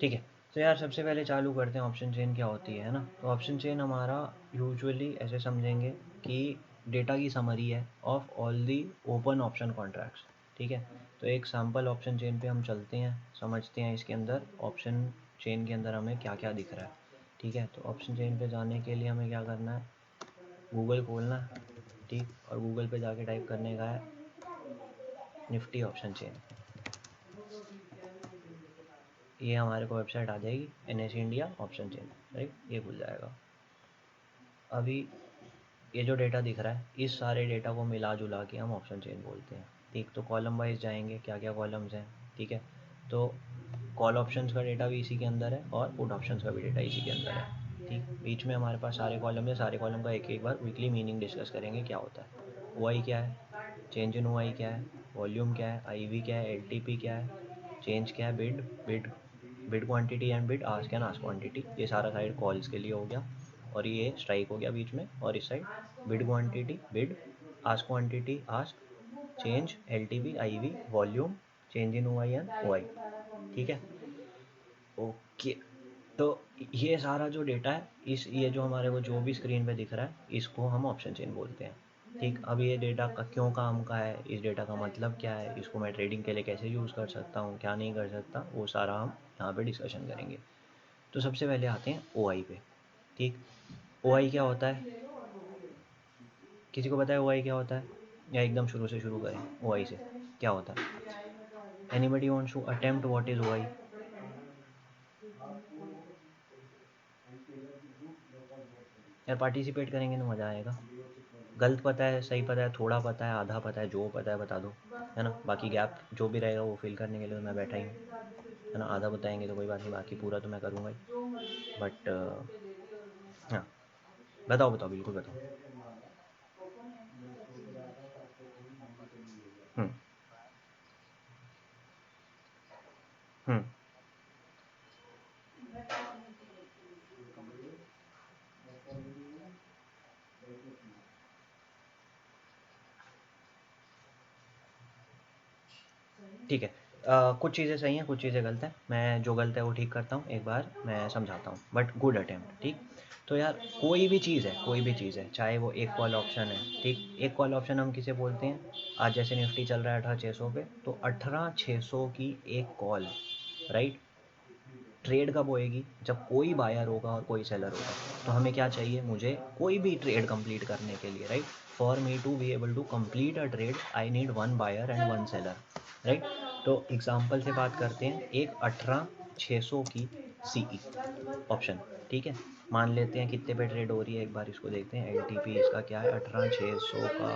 ठीक है। तो यार सबसे पहले चालू करते हैं ऑप्शन चेन क्या होती है ना। तो ऑप्शन चेन हमारा यूजुअली ऐसे समझेंगे कि डेटा की समरी है of all the open option contracts. ठीक है। तो एक सैम्पल ऑप्शन चेन पे हम चलते हैं, समझते हैं इसके अंदर ऑप्शन चेन के अंदर हमें क्या क्या दिख रहा है। ठीक है। तो ऑप्शन चेन पे जाने के लिए हमें क्या करना है, गूगल खोलना है। ठीक। और गूगल पे जाके टाइप करने का है निफ्टी ऑप्शन चेन। ये हमारे को वेबसाइट आ जाएगी NSE India option chain, right. ये खुल जाएगा। अभी ये जो डेटा दिख रहा है इस सारे डेटा को मिला जुला के हम ऑप्शन चेन बोलते हैं। ठीक। तो कॉलम वाइज जाएंगे, क्या क्या कॉलम्स हैं। ठीक है। तो कॉल ऑप्शंस का डेटा भी इसी के अंदर है और पुट ऑप्शंस का भी डेटा इसी के अंदर है। ठीक। बीच में हमारे पास सारे कॉलम है, सारे कॉलम का एक एक बार वीकली मीनिंग डिस्कस करेंगे क्या होता है। OI क्या है, चेंज इन OI क्या है, वॉल्यूम क्या है, IV क्या है, LTP क्या है, चेंज क्या है, bid bid bid quantity and bid ask and ask quantity. ये सारा साइड कॉल्स के लिए हो गया और ये स्ट्राइक हो गया बीच में। और इस side bid quantity, bid ask quantity, ask, change, LTP, IV, volume, change in OI and OI। ठीक है। ओके। तो ये सारा जो डेटा है इस ये जो हमारे को जो भी स्क्रीन पे दिख रहा है इसको हम ऑप्शन चेन बोलते हैं। ठीक। अब ये डेटा का क्यों काम का है, इस डेटा का मतलब क्या है, इसको मैं ट्रेडिंग के लिए कैसे यूज़ कर सकता हूँ, क्या नहीं कर सकता, वो सारा हम यहाँ पे डिस्कशन करेंगे। तो सबसे पहले आते हैं OI पे। ठीक। OI क्या होता है, किसी को पता है OI क्या होता है, या एकदम शुरू से शुरू करें OI से क्या होता है। Anybody wants to attempt what is OI। यार पार्टिसिपेट करेंगे तो मज़ा आएगा। गलत पता है, सही पता है, थोड़ा पता है, आधा पता है, जो पता है बता दो, है ना। बाकी गैप जो भी रहेगा वो फिल करने के लिए तो मैं बैठा ही हूँ, है ना। आधा बताएंगे तो कोई बात नहीं, बाकी पूरा तो मैं करूँगा ही। बट हाँ, बताओ बताओ, बिल्कुल बताओ। हम्म। हम्म। ठीक है। कुछ चीज़ें सही हैं, कुछ चीज़ें गलत हैं। मैं जो गलत है वो ठीक करता हूँ, एक बार मैं समझाता हूँ, बट गुड अटेम्प्ट। ठीक। तो यार कोई भी चीज़ है, कोई भी चीज़ है, चाहे वो एक कॉल ऑप्शन है। ठीक। एक कॉल ऑप्शन हम किसे बोलते हैं, आज जैसे निफ्टी चल रहा है 18,600 पे, तो 18,600 की एक कॉल, राइट। ट्रेड कब होएगी, जब कोई बायर होगा और कोई सेलर होगा। तो हमें क्या चाहिए, मुझे कोई भी ट्रेड कंप्लीट करने के लिए, right. For me to be able to complete a trade I need one buyer and one seller, right. तो एग्जांपल से बात करते हैं, एक 18,600 की CE ऑप्शन। ठीक है। मान लेते हैं कितने पे ट्रेड हो रही है, एक बार इसको देखते हैं। LTP इसका क्या है, 18,600 का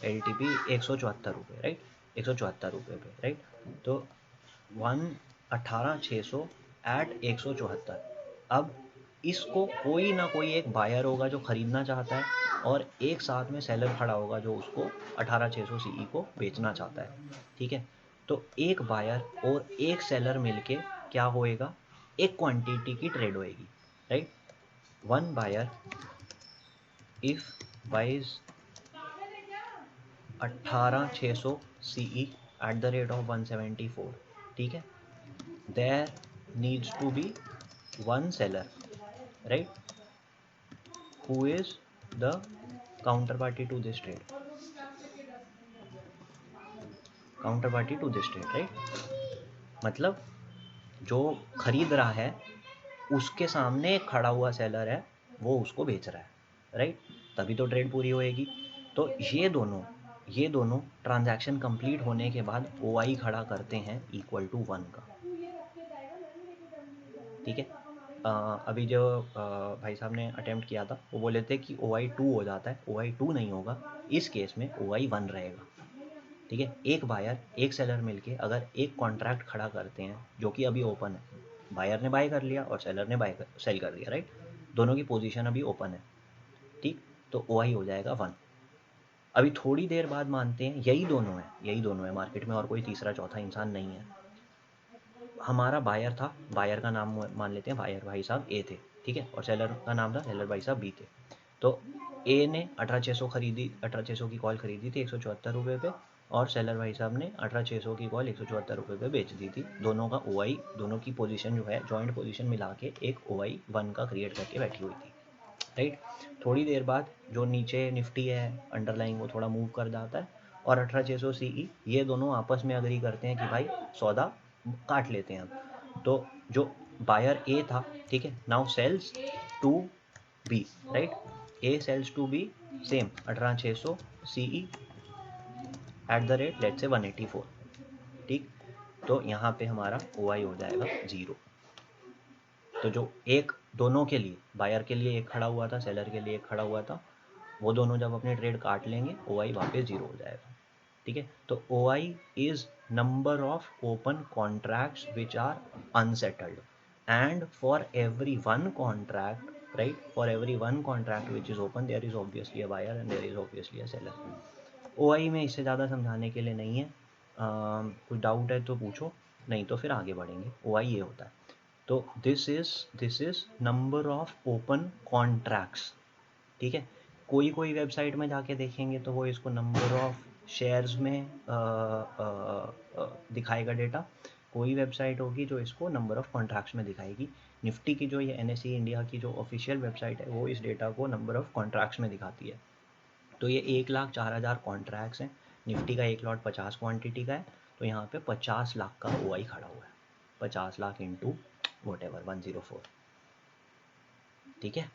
LTP 174 रुपये, राइट। 174 रुपये पे, राइट। तो 18,600 एट 174। अब इसको कोई ना कोई एक बायर होगा जो ख़रीदना चाहता है और एक साथ में सेलर खड़ा होगा जो उसको 18,600 CE को बेचना चाहता है। ठीक है। तो एक बायर और एक सेलर मिलके क्या होएगा, एक क्वांटिटी की ट्रेड होएगी, right. One buyer if buys 18,600 CE at the rate of 174। ठीक है। There needs to be one seller, right, who is the counterparty to this trade, counterparty to this trade, right। मतलब जो खरीद रहा है उसके सामने एक खड़ा हुआ सेलर है, वो उसको बेच रहा है, राइट। तभी तो ट्रेड पूरी होएगी। तो ये दोनों ट्रांजैक्शन कंप्लीट होने के बाद OI खड़ा करते हैं इक्वल टू 1 का। ठीक है। अभी जो भाई साहब ने अटेम्प्ट किया था वो बोले थे कि OI 2 हो जाता है, OI 2 नहीं होगा। इस केस में OI 1 रहेगा। ठीक है। एक बायर एक सेलर मिलके अगर एक कॉन्ट्रैक्ट खड़ा करते हैं जो कि अभी ओपन है, बायर ने बाय कर लिया और सेलर ने सेल कर दिया, राइट। दोनों की पोजीशन अभी ओपन है। ठीक। तो OI हो जाएगा 1। अभी थोड़ी देर बाद मानते हैं यही दोनों है मार्केट में, और कोई तीसरा चौथा इंसान नहीं है। हमारा बायर था, बायर का नाम मान लेते हैं, बायर भाई साहब A थे। ठीक है। और सेलर का नाम था, सेलर भाई साहब B थे। तो A ने 18,600 खरीदी, 18,600 की कॉल खरीदी थी 174 रुपये पे, और सेलर भाई साहब ने 18,600 की कॉल 174 रुपये पे बेच दी थी। दोनों का OI, दोनों की पोजीशन जो है जॉइंट पोजीशन मिला के एक OI 1 का क्रिएट करके बैठी हुई थी, राइट। थोड़ी देर बाद जो नीचे निफ्टी है अंडरलाइंग वो थोड़ा मूव कर जाता है और 18,600 CE ये दोनों आपस में अग्री करते हैं कि भाई सौदा काट लेते हैं हम। तो जो बायर ए था, ठीक है, now sells to B, right, A sells to B same 18,600 CE at the rate let's say 184, ठीक। तो यहाँ पे हमारा OI हो जाएगा 0। तो जो एक दोनों के लिए, बायर के लिए एक खड़ा हुआ था, सेलर के लिए एक खड़ा हुआ था, वो दोनों जब अपने ट्रेड काट लेंगे OI वापस 0 हो जाएगा, ठीक है। तो OI is number of open contracts which are unsettled and for every one contract, right, for every one contract which is open there is obviously a buyer and there is obviously a seller. OI में इससे ज़्यादा समझाने के लिए नहीं है। कुछ doubt है तो पूछो, नहीं तो फिर आगे बढ़ेंगे। OI ये होता है। तो this is number of open contracts, ठीक है। कोई कोई वेबसाइट में जाके देखेंगे तो वो इसको नंबर ऑफ शेयर्स में दिखाएगा डेटा। कोई वेबसाइट होगी जो इसको नंबर ऑफ कॉन्ट्रैक्ट्स में दिखाएगी। निफ्टी की जो ये NSE इंडिया की जो ऑफिशियल वेबसाइट है वो इस डेटा को नंबर ऑफ कॉन्ट्रैक्ट्स में दिखाती है। तो ये 1,04,000 कॉन्ट्रैक्ट्स हैं। निफ्टी का एक लॉट 50 क्वांटिटी का है, तो यहाँ पे 50 लाख का OI खड़ा हुआ है। 50 लाख इंटू वॉट एवर 104, ठीक है।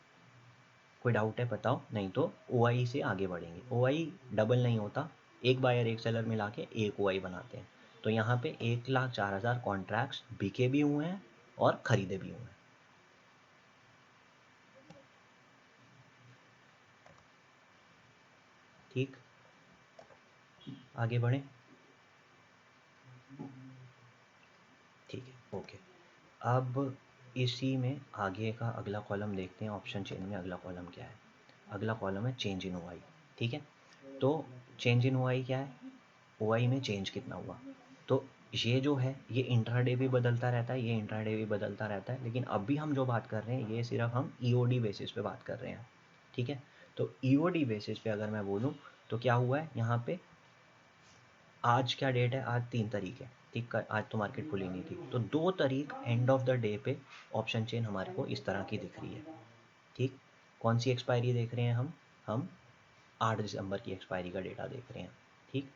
कोई डाउट है बताओ, नहीं तो OI से आगे बढ़ेंगे। OI डबल नहीं होता, एक बायर एक सेलर मिला के एक OI बनाते हैं। तो यहाँ पे 1,04,000 कॉन्ट्रैक्ट्स बिके भी हुए हैं और खरीदे भी हुए हैं, ठीक। आगे बढ़े, ठीक है, ओके। अब इसी में आगे का अगला कॉलम देखते हैं। ऑप्शन चेन में अगला कॉलम क्या है? अगला कॉलम है चेंज इन OI, ठीक है। तो चेंज इन OI क्या है? OI में चेंज कितना हुआ। तो ये जो है ये इंट्राडे भी बदलता रहता है, ये इंट्राडे भी बदलता रहता है, लेकिन अभी हम जो बात कर रहे हैं ये सिर्फ हम EOD बेसिस पे बात कर रहे हैं, ठीक है। तो EOD बेसिस पे अगर मैं बोलूँ तो क्या हुआ है यहाँ पे, आज क्या डेट है, आज 3 तारीख है, ठीक। आज तो मार्केट खुली नहीं थी, तो 2 तारीख एंड ऑफ द डे पे ऑप्शन चेन हमारे को इस तरह की दिख रही है, ठीक। कौन सी एक्सपायरी देख रहे हैं हम 8 दिसंबर की एक्सपायरी का डेटा देख रहे हैं, ठीक।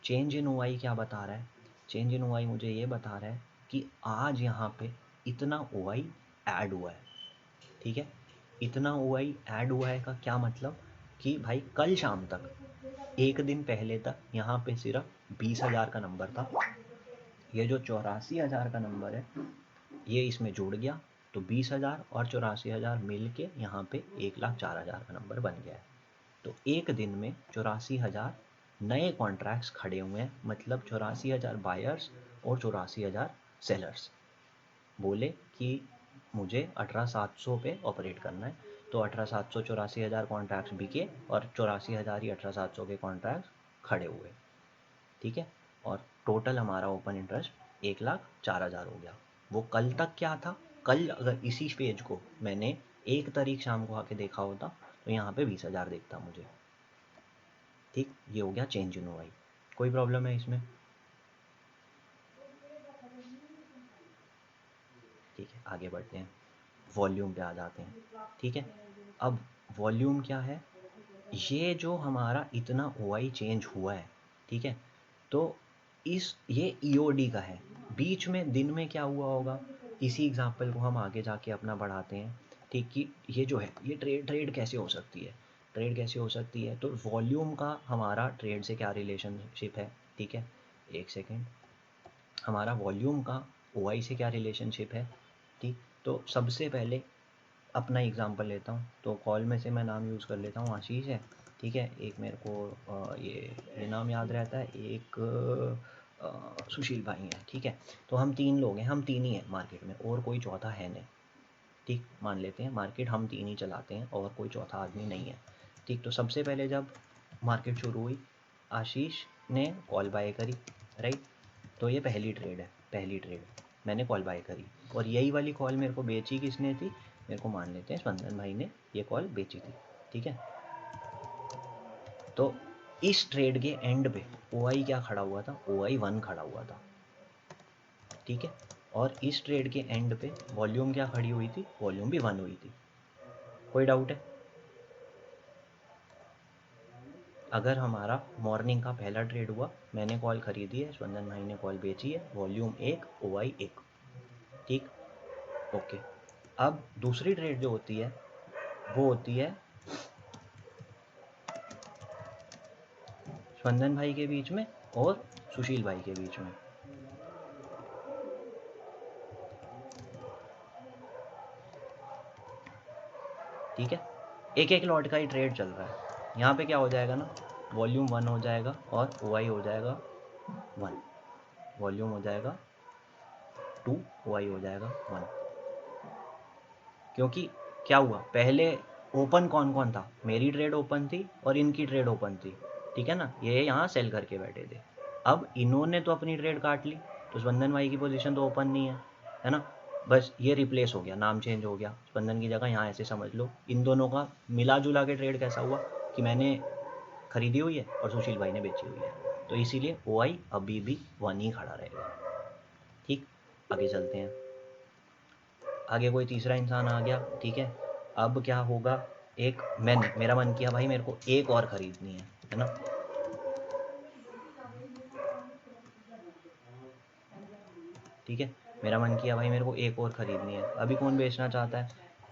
चेंज इन OI क्या बता रहा है? चेंज इन OI मुझे ये बता रहा है कि आज यहाँ पे इतना OI ऐड हुआ है, ठीक है। इतना OI ऐड हुआ है का क्या मतलब कि भाई कल शाम तक, एक दिन पहले तक यहाँ पे सिर्फ 20,000 का नंबर था। ये जो 84,000 का नंबर है ये इसमें जुड़ गया, तो 20,000 और 84,000 मिल के यहाँ पे 1,04,000 का नंबर बन गया है। तो एक दिन में 84,000 नए कॉन्ट्रैक्ट्स खड़े हुए हैं, मतलब 84,000 बायर्स और 84,000 सेलर्स बोले कि मुझे 18,700 पे ऑपरेट करना है। तो 18,700 84,000 कॉन्ट्रैक्ट्स बिके और 84,000 ही 18,700 के कॉन्ट्रैक्ट्स खड़े हुए, ठीक है। और टोटल हमारा ओपन इंटरेस्ट 1,04,000 हो गया। वो कल तक क्या था, कल अगर इसी पेज को मैंने 1 तारीख शाम को आके देखा होता तो यहाँ पे 20,000 दिखता मुझे, ठीक। ये हो गया चेंज इन OI। कोई प्रॉब्लम है इसमें? ठीक है, आगे बढ़ते हैं, वॉल्यूम पे आ जाते हैं, ठीक है। अब वॉल्यूम क्या है, ये जो हमारा इतना OI चेंज हुआ है, ठीक है। तो ये EOD का है, बीच में दिन में क्या हुआ होगा, इसी एग्जांपल को हम आगे जाके अपना बढ़ाते हैं, ठीक। कि ये जो है ये ट्रेड कैसे हो सकती है, ट्रेड कैसे हो सकती है। तो वॉल्यूम का हमारा ट्रेड से क्या रिलेशनशिप है, ठीक है। एक सेकेंड, हमारा वॉल्यूम का OI से क्या रिलेशनशिप है, ठीक। तो सबसे पहले अपना एग्जांपल लेता हूँ, तो कॉल में से मैं नाम यूज़ कर लेता हूँ, आशीष है, ठीक है। एक मेरे को ये नाम याद रहता है, एक सुशील भाई हैं, ठीक है। तो हम 3 लोग हैं, हम 3 ही हैं मार्केट में, और कोई चौथा है नहीं, ठीक। मान लेते हैं मार्केट हम 3 ही चलाते हैं और कोई चौथा आदमी नहीं है, ठीक। तो सबसे पहले जब मार्केट शुरू हुई आशीष ने कॉल बाय करी, राइट। तो ये पहली ट्रेड है, पहली ट्रेड मैंने कॉल बाय करी, और यही वाली कॉल मेरे को बेची किसने थी, मेरे को मान लेते हैं स्पंदन भाई ने ये कॉल बेची थी, ठीक है। तो इस ट्रेड के एंड पे OI क्या खड़ा हुआ था, OI 1 खड़ा हुआ था, ठीक है। और इस ट्रेड के एंड पे वॉल्यूम क्या खड़ी हुई थी, वॉल्यूम भी 1 हुई थी। कोई डाउट है? अगर हमारा मॉर्निंग का पहला ट्रेड हुआ, मैंने कॉल खरीदी है, स्पंदन भाई ने कॉल बेची है, वॉल्यूम 1 OI 1, ठीक, ओके। अब दूसरी ट्रेड जो होती है वो होती है स्पंदन भाई के बीच में और सुशील भाई के बीच में, ठीक है। एक एक लॉट का ही ट्रेड चल रहा है। यहाँ पे क्या हो जाएगा ना, वॉल्यूम 1 हो जाएगा और OI हो जाएगा 1, वॉल्यूम हो जाएगा 2, OI हो जाएगा 1। क्योंकि क्या हुआ, पहले ओपन कौन कौन था, मेरी ट्रेड ओपन थी और इनकी ट्रेड ओपन थी, ठीक है ना, ये यहाँ सेल करके बैठे थे। अब इन्होंने तो अपनी ट्रेड काट ली, तो स्पंदन भाई की पोजीशन तो ओपन नहीं है ना, बस ये रिप्लेस हो गया, नाम चेंज हो गया, स्पंदन की जगह यहाँ ऐसे समझ लो। इन दोनों का मिला जुला के ट्रेड कैसा हुआ कि मैंने खरीदी हुई है और सुशील भाई ने बेची हुई है, तो इसीलिए OI अभी भी 1 ही खड़ा रहेगा, ठीक। आगे चलते हैं, आगे कोई तीसरा इंसान आ गया, ठीक है। अब क्या होगा, एक मेरा मन किया भाई मेरे को एक और खरीदनी है ना, ठीक है, मेरा मन किया भाई मेरे को एक और ख़रीदनी है। अभी कौन बेचना चाहता है,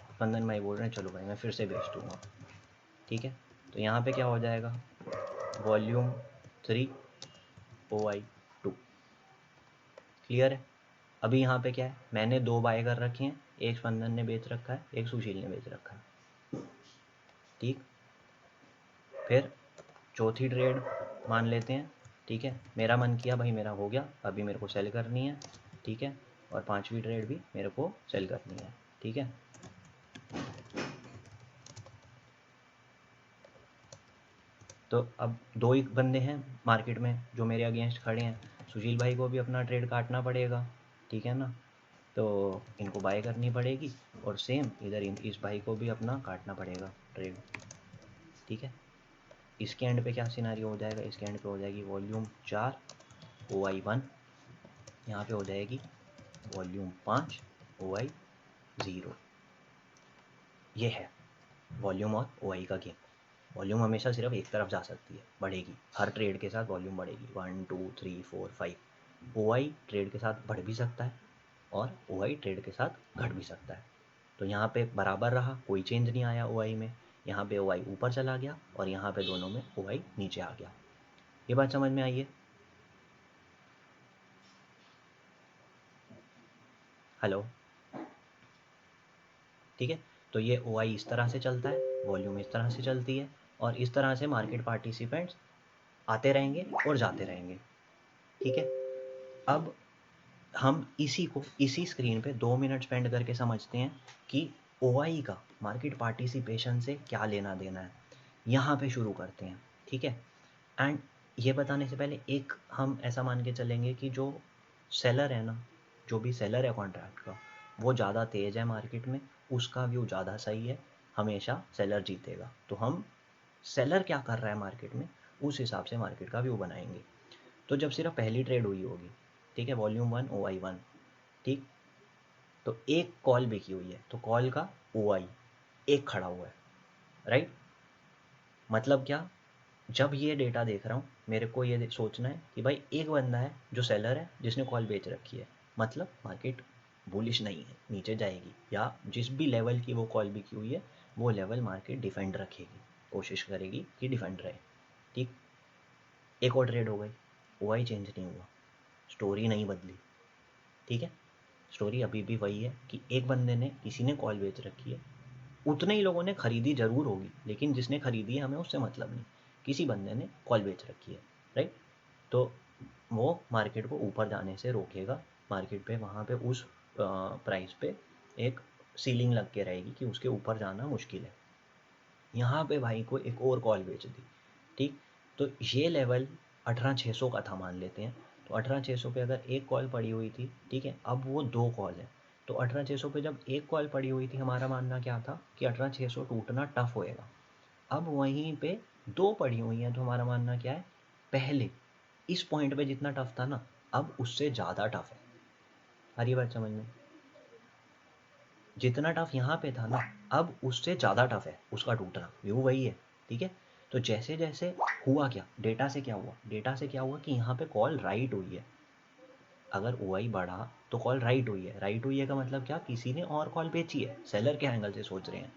स्पंदन भाई बोल रहे हैं चलो भाई मैं फिर से बेच दूँगा, ठीक है। तो यहाँ पे क्या हो जाएगा, वॉल्यूम 3 OI 2, क्लियर है। अभी यहाँ पे क्या है, मैंने 2 बाय कर रखे हैं, एक स्पंदन ने बेच रखा है, एक सुशील ने बेच रखा है, ठीक। फिर चौथी ट्रेड मान लेते हैं, ठीक है, मेरा मन किया भाई मेरा हो गया, अभी मेरे को सेल करनी है, ठीक है। और पांचवी ट्रेड भी मेरे को सेल करनी है, ठीक है। तो अब 2 ही बंदे हैं मार्केट में जो मेरे अगेंस्ट खड़े हैं, सुशील भाई को भी अपना ट्रेड काटना पड़ेगा, ठीक है ना, तो इनको बाय करनी पड़ेगी, और सेम इधर इस भाई को भी अपना काटना पड़ेगा ट्रेड, ठीक है। इसके एंड पे क्या सिनारियो हो जाएगा, इसके एंड पे हो जाएगी वॉल्यूम 4 OI 1, यहाँ पे हो जाएगी वॉल्यूम 5 OI 0। ये है वॉल्यूम और OI का गेम। वॉल्यूम हमेशा सिर्फ एक तरफ जा सकती है, बढ़ेगी, हर ट्रेड के साथ वॉल्यूम बढ़ेगी, 1 2 3 4 5। OI ट्रेड के साथ बढ़ भी सकता है और OI ट्रेड के साथ घट भी सकता है। तो यहाँ पे बराबर रहा, कोई चेंज नहीं आया OI में, यहाँ पे OI ऊपर चला गया और यहाँ पे दोनों में OI नीचे आ गया। ये बात समझ में आई है? हेलो, ठीक है। तो ये OI इस तरह से चलता है, वॉल्यूम इस तरह से चलती है, और इस तरह से मार्केट पार्टिसिपेंट्स आते रहेंगे और जाते रहेंगे, ठीक है। अब हम इसी स्क्रीन पे 2 मिनट स्पेंड करके समझते हैं कि OI का मार्केट पार्टिसिपेशन से क्या लेना देना है। यहाँ पे शुरू करते हैं, ठीक है। एंड ये बताने से पहले एक हम ऐसा मान के चलेंगे कि जो सेलर है ना, जो भी सेलर है कॉन्ट्रैक्ट का, वो ज़्यादा तेज़ है मार्केट में, उसका व्यू ज़्यादा सही है, हमेशा सेलर जीतेगा। तो हम सेलर क्या कर रहा है मार्केट में, उस हिसाब से मार्केट का व्यू बनाएंगे। तो जब सिर्फ पहली ट्रेड हुई होगी, ठीक है, वॉल्यूम 1 OI 1, ठीक, तो एक कॉल बिकी हुई है, तो कॉल का OI एक खड़ा हुआ है, राइट। मतलब क्या, जब ये डेटा देख रहा हूँ मेरे को ये सोचना है कि भाई एक बंदा है जो सेलर है जिसने कॉल बेच रखी है, मतलब मार्केट बुलिश नहीं है, नीचे जाएगी, या जिस भी लेवल की वो कॉल बिकी हुई है वो लेवल मार्केट डिफेंड रखेगी, कोशिश करेगी कि डिफेंड रहे, ठीक। एक और ट्रेड हो गई, OI चेंज नहीं हुआ, स्टोरी नहीं बदली, ठीक है। स्टोरी अभी भी वही है कि एक बंदे ने, किसी ने कॉल बेच रखी है, उतने ही लोगों ने खरीदी जरूर होगी, लेकिन जिसने खरीदी है हमें उससे मतलब नहीं, किसी बंदे ने कॉल बेच रखी है, राइट। तो वो मार्केट को ऊपर जाने से रोकेगा, मार्केट पे वहाँ पे उस प्राइस पे एक सीलिंग लग के रहेगी कि उसके ऊपर जाना मुश्किल है। यहाँ पे भाई को एक और कॉल बेच दी, ठीक। तो ये लेवल 18,600 का था मान लेते हैं, तो 18,600 पे अगर एक कॉल पड़ी हुई थी, ठीक है, अब वो 2 कॉल है, तो 18,600 पे जब एक कॉल पड़ी हुई थी, हमारा मानना क्या था कि 18,600 टूटना टफ होएगा। अब वहीं पे 2 पड़ी हुई हैं, तो हमारा मानना क्या है, पहले इस पॉइंट पे जितना टफ था ना, अब उससे ज़्यादा टफ है। आ रही है बात समझ में? जितना टफ यहाँ पे था ना, अब उससे ज़्यादा टफ है उसका टूटना, व्यू वही है। ठीक है, तो जैसे जैसे हुआ क्या, डेटा से क्या हुआ, डेटा से क्या हुआ कि यहाँ पे कॉल राइट हुई है। अगर ओ आई बढ़ा तो कॉल राइट हुई है। राइट हुई है का मतलब क्या, किसी ने और कॉल बेची है, सेलर के एंगल से सोच रहे हैं।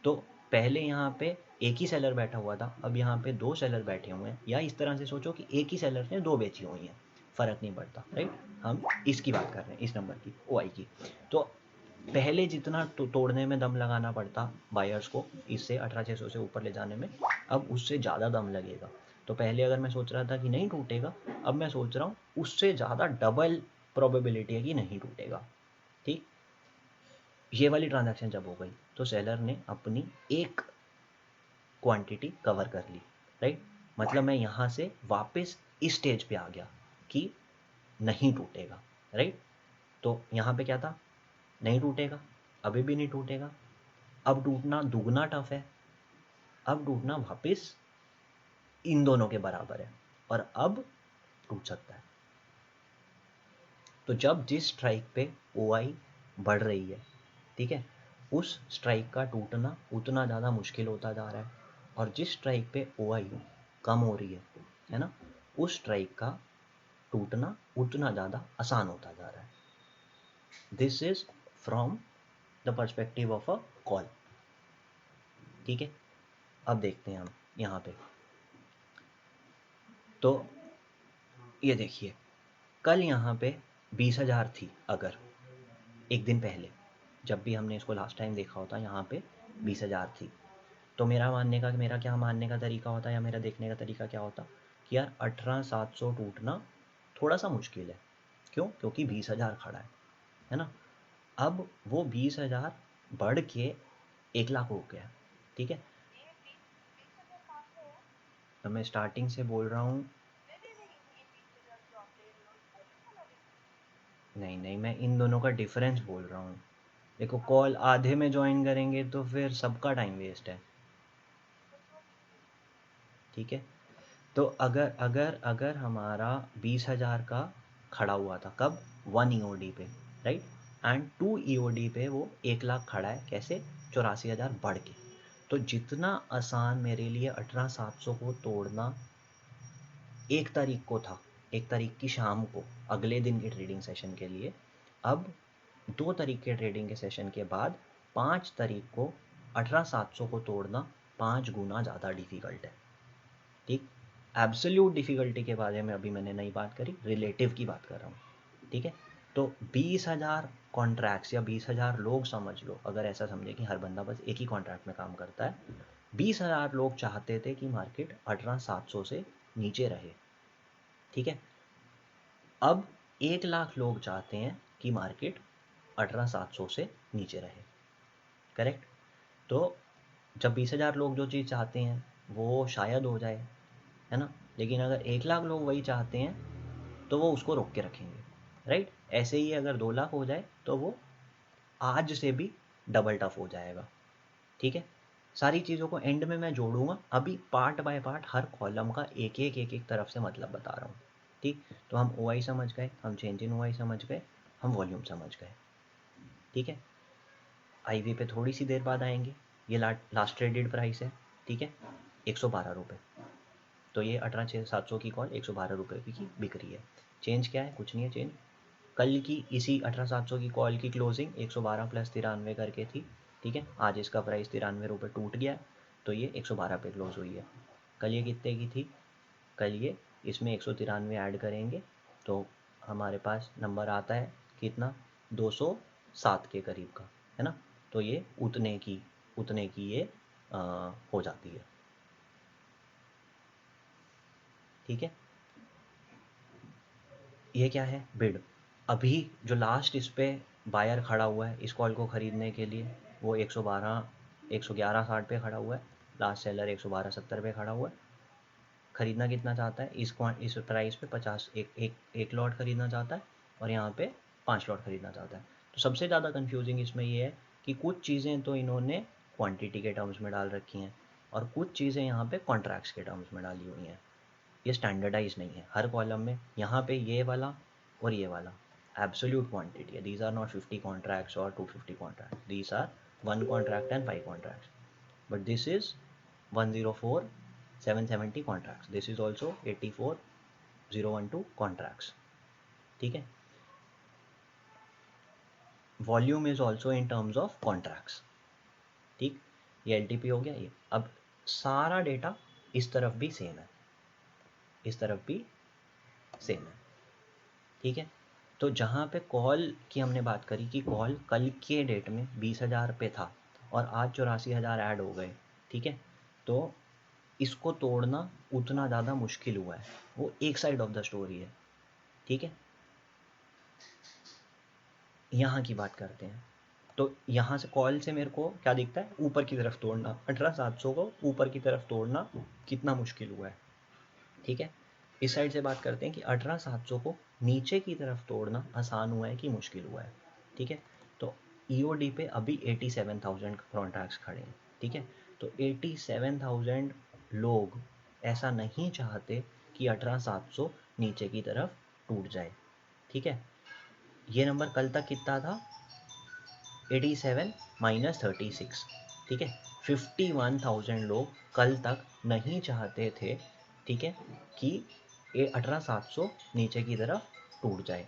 तो पहले यहाँ पे एक ही सेलर बैठा हुआ था, अब यहाँ पे 2 सेलर बैठे हुए हैं, या इस तरह से सोचो कि एक ही सेलर ने 2 बेची हुई हैं, फ़र्क नहीं पड़ता, राइट। हम इसकी बात कर रहे हैं, इस नंबर की, ओ आई की। तो पहले जितना तोड़ने में दम लगाना पड़ता बायर्स को, इससे 18,600 से ऊपर ले जाने में, अब उससे ज़्यादा दम लगेगा। तो पहले अगर मैं सोच रहा था कि नहीं टूटेगा, अब मैं सोच रहा हूँ उससे ज़्यादा डबल प्रोबेबिलिटी है कि नहीं टूटेगा। ठीक, ये वाली ट्रांजैक्शन जब हो गई तो सेलर ने अपनी एक क्वांटिटी कवर कर ली, राइट। मतलब मैं यहाँ से वापस इस स्टेज पे आ गया कि नहीं टूटेगा, राइट। तो यहाँ पे क्या था, नहीं टूटेगा, अभी भी नहीं टूटेगा, अब टूटना दुगना टफ है, अब टूटना वापस इन दोनों के बराबर है, और अब टूट सकता है। तो जब जिस स्ट्राइक पे ओ आई बढ़ रही है, ठीक है, उस स्ट्राइक का टूटना उतना ज़्यादा मुश्किल होता जा रहा है, और जिस स्ट्राइक पे ओ आई कम हो रही है ना, उस स्ट्राइक का टूटना उतना ज़्यादा आसान होता जा रहा है। This is from the perspective of a call. ठीक है, अब देखते हैं हम यहाँ पे। तो ये देखिए, कल यहाँ पे 20,000 थी, अगर एक दिन पहले जब भी हमने इसको लास्ट टाइम देखा होता, यहाँ पे 20,000 थी, तो मेरा क्या मानने का तरीका होता, या मेरा देखने का तरीका क्या होता कि यार 18,700 टूटना थोड़ा सा मुश्किल है। क्यों? क्योंकि 20,000 खड़ा है ना। अब वो 20,000 बढ़ के 1,00,000 हो गया, ठीक है। तो मैं स्टार्टिंग से बोल रहा हूँ, नहीं नहीं, मैं इन दोनों का डिफरेंस बोल रहा हूँ। देखो, कॉल आधे में ज्वाइन करेंगे तो फिर सबका टाइम वेस्ट है, ठीक है। तो अगर अगर अगर हमारा 20,000 का खड़ा हुआ था, कब, 1 ईओडी पे, राइट, एंड 2 ईओडी पे वो 1,00,000 खड़ा है, कैसे, 84,000 बढ़ के। तो जितना आसान मेरे लिए 18,700 को तोड़ना 1 तारीख को था, 1 तारीख की शाम को, अगले दिन के ट्रेडिंग सेशन के लिए, अब 2 तारीख के ट्रेडिंग के सेशन के बाद 5 तारीख को 18,700 को तोड़ना 5 गुना ज़्यादा डिफ़िकल्ट है। ठीक, एब्सोल्यूट डिफ़िकल्टी के बारे में अभी मैंने नहीं बात करी, रिलेटिव की बात कर रहा हूँ, ठीक है। तो 20,000 कॉन्ट्रैक्ट्स या 20,000 लोग समझ लो, अगर ऐसा समझे कि हर बंदा बस एक ही कॉन्ट्रैक्ट में काम करता है, 20,000 लोग चाहते थे कि मार्केट 18,700 से नीचे रहे, ठीक है। अब 1,00,000 लोग चाहते हैं कि मार्केट 18,700 से नीचे रहे, करेक्ट। तो जब 20,000 लोग जो चीज़ चाहते हैं वो शायद हो जाए, है ना, लेकिन अगर 1,00,000 लोग वही चाहते हैं तो वो उसको रोक के रखेंगे, राइट। ऐसे ही अगर 2,00,000 हो जाए तो वो आज से भी डबल टफ हो जाएगा, ठीक है। सारी चीज़ों को एंड में मैं जोड़ूंगा, अभी part by part her column का एक एक तरफ से मतलब बता रहा हूँ, ठीक। तो हम ओ आई समझ गए, हम चेंज इन ओ आई समझ गए, हम वॉल्यूम समझ गए, ठीक है। आई वी पे थोड़ी सी देर बाद आएंगे। ये लास्ट ट्रेडेड प्राइस है, ठीक है, 112 रुपये। तो ये 18,700 की कॉल 112 रुपये की बिक रही है। चेंज क्या है, कुछ नहीं है चेंज। कल की इसी 18,700 की कॉल की क्लोजिंग 112 प्लस 93 करके थी, ठीक है। आज इसका प्राइस 93 रुपये टूट गया, तो ये 112 पे क्लोज हुई है। कल ये कितने की थी, कल ये इसमें 193 ऐड करेंगे तो हमारे पास नंबर आता है कितना, 207 के करीब का, है ना। तो ये उतने की ये हो जाती है, ठीक है। ये क्या है, बिड। अभी जो लास्ट इस पे बायर खड़ा हुआ है इस कॉल को ख़रीदने के लिए, वो 111.60 पे खड़ा हुआ है। लास्ट सेलर 112.70 पे खड़ा हुआ है। ख़रीदना कितना चाहता है, इस प्राइस पे 50 एक लॉट ख़रीदना चाहता है, और यहाँ पे 5 लॉट ख़रीदना चाहता है। तो सबसे ज़्यादा कन्फ्यूजिंग इसमें ये है कि कुछ चीज़ें तो इन्होंने क्वांटिटी के टर्म्स में डाल रखी हैं, और कुछ चीज़ें यहाँ पे कॉन्ट्रैक्ट्स के टर्म्स में डाली हुई हैं। ये स्टैंडर्डाइज नहीं है, हर कॉलम में यहाँ पे ये वाला और ये वाला एब्सोल्यूट क्वांटिटी है। दीज आर नॉट 50 कॉन्ट्रैक्ट्स और 250 contract, these are 1 contract and 5 contracts, but this is 104 770 contracts, this is also 84 012 contracts. ठीक है, volume is also in terms of contracts. ठीक, ये एल हो गया। ये अब सारा डेटा इस तरफ भी सेम है, इस तरफ भी सेम है। ठीक है, तो जहाँ पे कॉल की हमने बात करी कि कॉल कल के डेट में 20,000 पे था और आज 84,000 ऐड हो गए। ठीक है, तो इसको तोड़ना उतना ज़्यादा मुश्किल हुआ है, वो एक साइड ऑफ द स्टोरी है। ठीक है, यहाँ की बात करते हैं। तो यहाँ से कॉल से मेरे को क्या दिखता है, ऊपर की तरफ तोड़ना 18,700 को ऊपर की तरफ तोड़ना कितना मुश्किल हुआ है। ठीक है, इस साइड से बात करते हैं कि 18,700 को नीचे की तरफ तोड़ना आसान हुआ है कि मुश्किल हुआ है। ठीक है, तो ईओडी पे अभी 87,000 कॉन्ट्रैक्ट्स खड़े हैं। ठीक है, तो 87,000 लोग ऐसा नहीं चाहते कि 18,700 नीचे की तरफ टूट जाए। ठीक है, ये नंबर कल तक कितना था, 87 माइनस 36। ठीक है, 51,000 लोग कल तक नहीं चाहते थे, ठीक है, कि 18,700 नीचे की तरफ टूट जाए।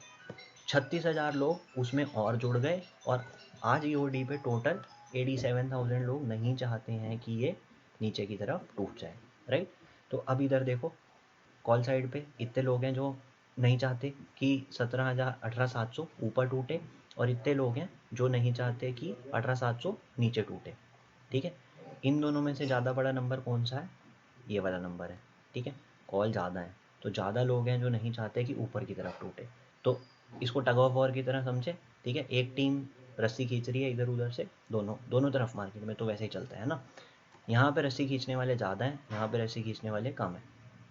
36,000 लोग उसमें और जुड़ गए और आज ईओडी पे टोटल 87,000 लोग नहीं चाहते हैं कि ये नीचे की तरफ टूट जाए। राइट, तो अब इधर देखो, कॉल साइड पे इतने लोग हैं जो नहीं चाहते कि 18,700 ऊपर टूटे और इतने लोग हैं जो नहीं चाहते कि 18,700 नीचे टूटे। ठीक है, इन दोनों में से ज़्यादा बड़ा नंबर कौन सा है, ये वाला नंबर है। ठीक है, कॉल ज़्यादा है तो ज़्यादा लोग हैं जो नहीं चाहते कि ऊपर की तरफ टूटे, तो इसको टग ऑफ वॉर की तरह समझे। ठीक है, एक टीम रस्सी खींच रही है इधर उधर से, दोनों तरफ मार्केट में तो वैसे ही चलता है ना। यहाँ पे रस्सी खींचने वाले ज़्यादा हैं, यहाँ पे रस्सी खींचने वाले कम है।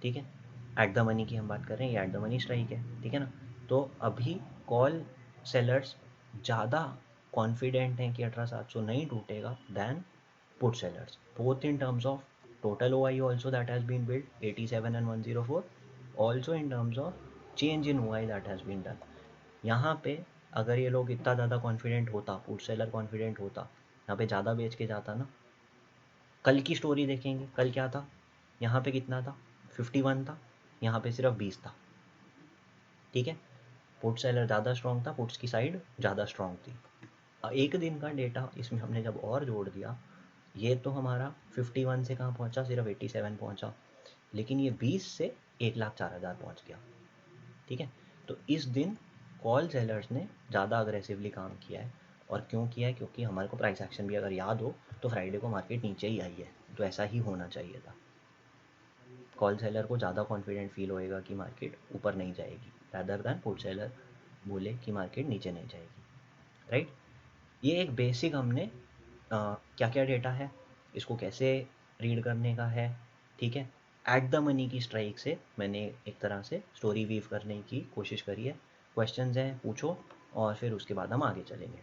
ठीक है, एट द मनी की हम बात कर रहे हैं, ये एट द मनी स्ट्राइक है। ठीक है ना, तो अभी कॉल सेलर्स ज़्यादा कॉन्फिडेंट हैं कि 18,700 नहीं टूटेगा then put sellers, both in terms of total OI also that has been built 87 and 104, also in terms of change in OI that has been done। यहाँ पे अगर ये लोग इतना ज़्यादा कॉन्फिडेंट होता, पुट सेलर कॉन्फिडेंट होता, यहाँ पे ज़्यादा बेच के जाता ना। कल की स्टोरी देखेंगे, कल क्या था, यहाँ पे कितना था, 51 था, यहाँ पे सिर्फ 20 था। ठीक है, पुट सेलर ज़्यादा स्ट्रॉन्ग था, पुट्स की साइड ज़्यादा स्ट्रॉन्ग थी। एक दिन का डेटा इसमें हमने जब और जोड़ दिया, ये तो हमारा 51 से कहाँ पहुँचा, सिर्फ 87 पहुँचा, लेकिन ये 20 से 1,04,000 पहुँच गया। ठीक है, तो इस दिन कॉल सेलर्स ने ज़्यादा अग्रेसिवली काम किया है। और क्यों किया है, क्योंकि हमारे को प्राइस एक्शन भी अगर याद हो तो फ्राइडे को मार्केट नीचे ही आई है, तो ऐसा ही होना चाहिए था। कॉल सेलर को ज़्यादा कॉन्फिडेंट फील होएगा कि मार्केट ऊपर नहीं जाएगी, रैदर दैन पुट सेलर बोले कि मार्केट नीचे नहीं जाएगी। राइट, ये एक बेसिक हमने क्या क्या डेटा है, इसको कैसे रीड करने का है। ठीक है, एट द मनी की स्ट्राइक से मैंने एक तरह से स्टोरी वीव करने की कोशिश करी है। क्वेश्चंस हैं, पूछो और फिर उसके बाद हम आगे चलेंगे।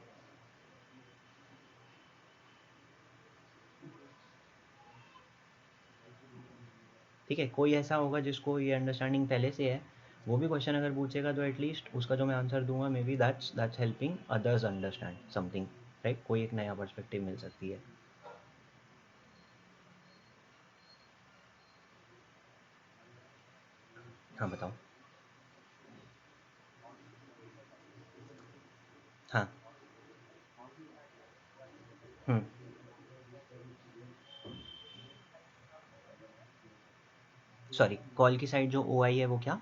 ठीक है, कोई ऐसा होगा जिसको ये अंडरस्टैंडिंग पहले से है, वो भी क्वेश्चन अगर पूछेगा तो एटलीस्ट उसका जो मैं आंसर दूंगा may be that's helping others understand something. Right, कोई एक नया पर्सपेक्टिव मिल सकती है। हाँ बताओ। हाँ। हम्म। सॉरी, कॉल की साइड जो ओ आई है वो क्या,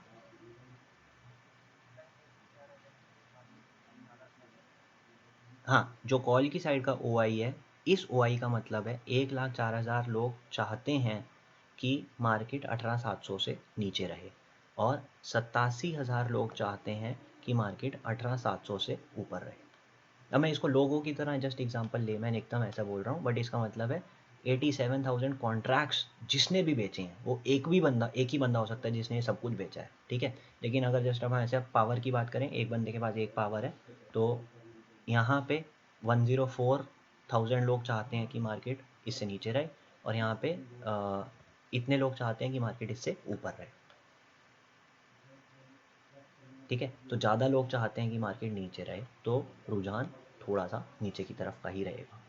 हाँ, जो कॉल की साइड का ओ आई है, इस ओ आई का मतलब है 1,04,000 लोग चाहते हैं कि मार्केट 18,700 से नीचे रहे और 87,000 लोग चाहते हैं कि मार्केट 18,700 से ऊपर रहे। अब मैं इसको लोगों की तरह जस्ट एग्जांपल ले, मैं एकदम ऐसा बोल रहा हूँ, बट इसका मतलब है 87,000 कॉन्ट्रैक्ट्स जिसने भी बेचे हैं, वो एक ही बंदा हो सकता है जिसने सब कुछ बेचा है। ठीक है, लेकिन अगर जस्ट हम ऐसे पावर की बात करें, एक बंदे के पास एक पावर है, तो यहाँ पे 104,000 लोग चाहते हैं कि मार्केट इससे नीचे रहे और यहाँ पे इतने लोग चाहते हैं कि मार्केट इससे ऊपर रहे, ठीक है। तो ज़्यादा लोग चाहते हैं कि मार्केट नीचे रहे, तो रुझान थोड़ा सा नीचे की तरफ का ही रहेगा,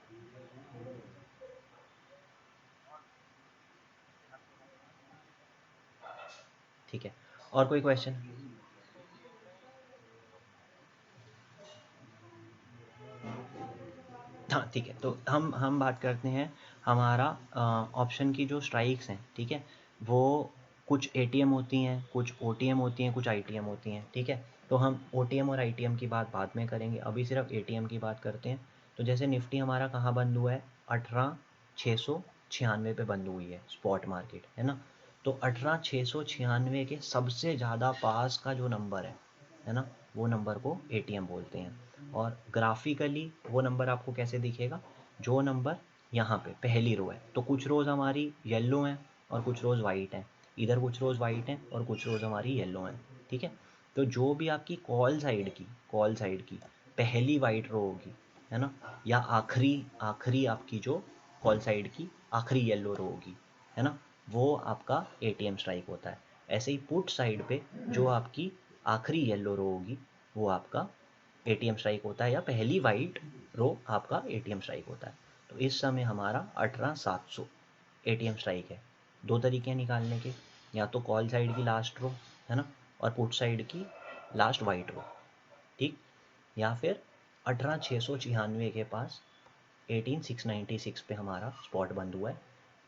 ठीक है। और कोई क्वेश्चन? हाँ ठीक है, तो हम बात करते हैं हमारा ऑप्शन की जो स्ट्राइक्स हैं, ठीक है, वो कुछ एटीएम होती हैं, कुछ ओटीएम होती हैं, कुछ आईटीएम होती हैं, ठीक है। तो हम ओटीएम और आईटीएम की बात बाद में करेंगे, अभी सिर्फ एटीएम की बात करते हैं। तो जैसे निफ्टी हमारा कहाँ बंद हुआ है, 18,696 पे बंद हुई है स्पॉट मार्केट, है ना। तो 18,696 के सबसे ज़्यादा पास का जो नंबर है ना, वो नंबर को एटीएम बोलते हैं। और ग्राफिकली वो नंबर आपको कैसे दिखेगा, जो नंबर यहाँ पे पहली रो है, तो कुछ रोज़ हमारी येलो हैं और कुछ रोज़ वाइट हैं, इधर कुछ रोज़ वाइट हैं और कुछ रोज़ हमारी येलो हैं, ठीक है। तो जो भी आपकी कॉल साइड की पहली वाइट रो होगी, है ना, या आखिरी आखिरी आपकी जो कॉल साइड की आखिरी येलो रो होगी, है ना, वो आपका एटीएम स्ट्राइक होता है। ऐसे ही पुट साइड पे जो आपकी आखिरी येलो रो होगी, वो आपका एटीएम स्ट्राइक होता है, या पहली वाइट रो आपका एटीएम स्ट्राइक होता है। तो इस समय हमारा 18,700 एटीएम स्ट्राइक है। दो तरीके हैं निकालने के, या तो कॉल साइड की लास्ट रो, है ना, और पुट साइड की लास्ट वाइट रो, ठीक, या फिर 18,696 के पास 18,696 पे हमारा स्पॉट बंद हुआ है।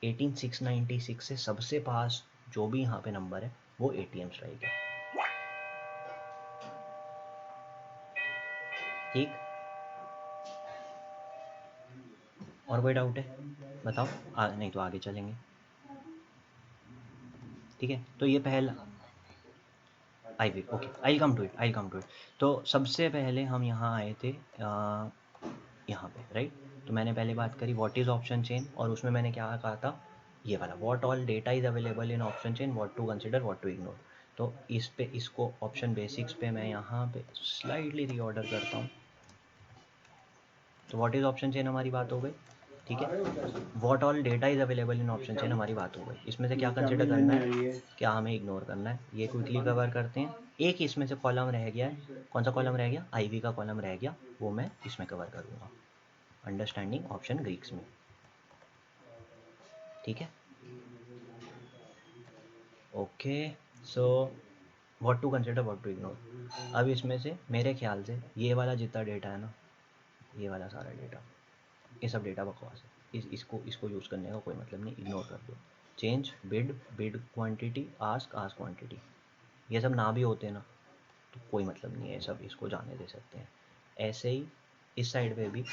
18,696 से सबसे पास जो भी यहाँ पे नंबर है वो एटीएम स्ट्राइक है, ठीक। और कोई डाउट है बताओ, नहीं तो आगे चलेंगे, ठीक है। तो ये पहला I will, okay, I come to it. तो सबसे पहले हम यहाँ आए थे यहाँ पे, राइट। तो मैंने पहले बात करी व्हाट इज़ ऑप्शन चेन, और उसमें मैंने क्या कहा था, ये वाला what all data is available in option chain, what to consider what to ignore. तो इस पे इसको ऑप्शन बेसिक्स पे मैं यहाँ पे स्लाइडली रीऑर्डर करता हूँ। तो व्हाट इज़ ऑप्शन चेन हमारी बात हो गई, ठीक है। What all data is available in option chain हमारी बात हो गई। इसमें से क्या कंसिडर करना है, क्या हमें इग्नोर करना है, ये क्विकली कवर करते हैं। एक इसमें से कॉलम रह गया है, कौन सा कॉलम रह गया, आईवी का कॉलम रह गया, वो मैं इसमें कवर करूँगा, अंडरस्टैंडिंग ऑप्शन ग्रीक्स में, ठीक है। Okay, so what to consider what to ignore. अब इसमें से मेरे ख्याल से ये वाला जितना डेटा है ना, ये वाला सारा डेटा, ये सब डेटा बकवास है, इसको यूज़ करने का कोई मतलब नहीं, इग्नोर कर दो। Change, bid quantity, ask quantity, ये सब ना भी होते ना तो कोई मतलब नहीं है, सब इसको जाने दे सकते हैं। ऐसे ही इस साइड पे भी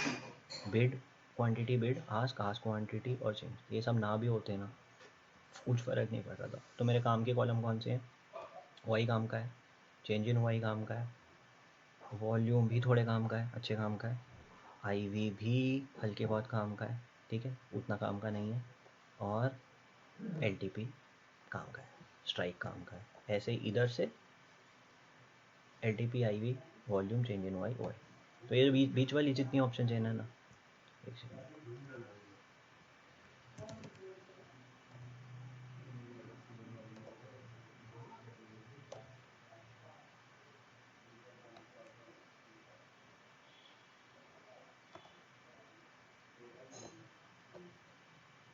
bid quantity, bid ask quantity और चेंज, ये सब ना भी होते ना कुछ फ़र्क नहीं पड़ता था। तो मेरे काम के कॉलम कौन से हैं, वाई काम का है, चेंज इन वाई काम का है, वॉल्यूम भी थोड़े काम का है, अच्छे काम का है, आईवी भी हल्के बहुत काम का है, ठीक है, उतना काम का नहीं है, और एलटीपी काम का है, स्ट्राइक काम का है। ऐसे ही इधर से LTP, IV, volume, change in वाई, वाई। तो ये बीच वाली जितनी ऑप्शन है ना, एक सेकंड,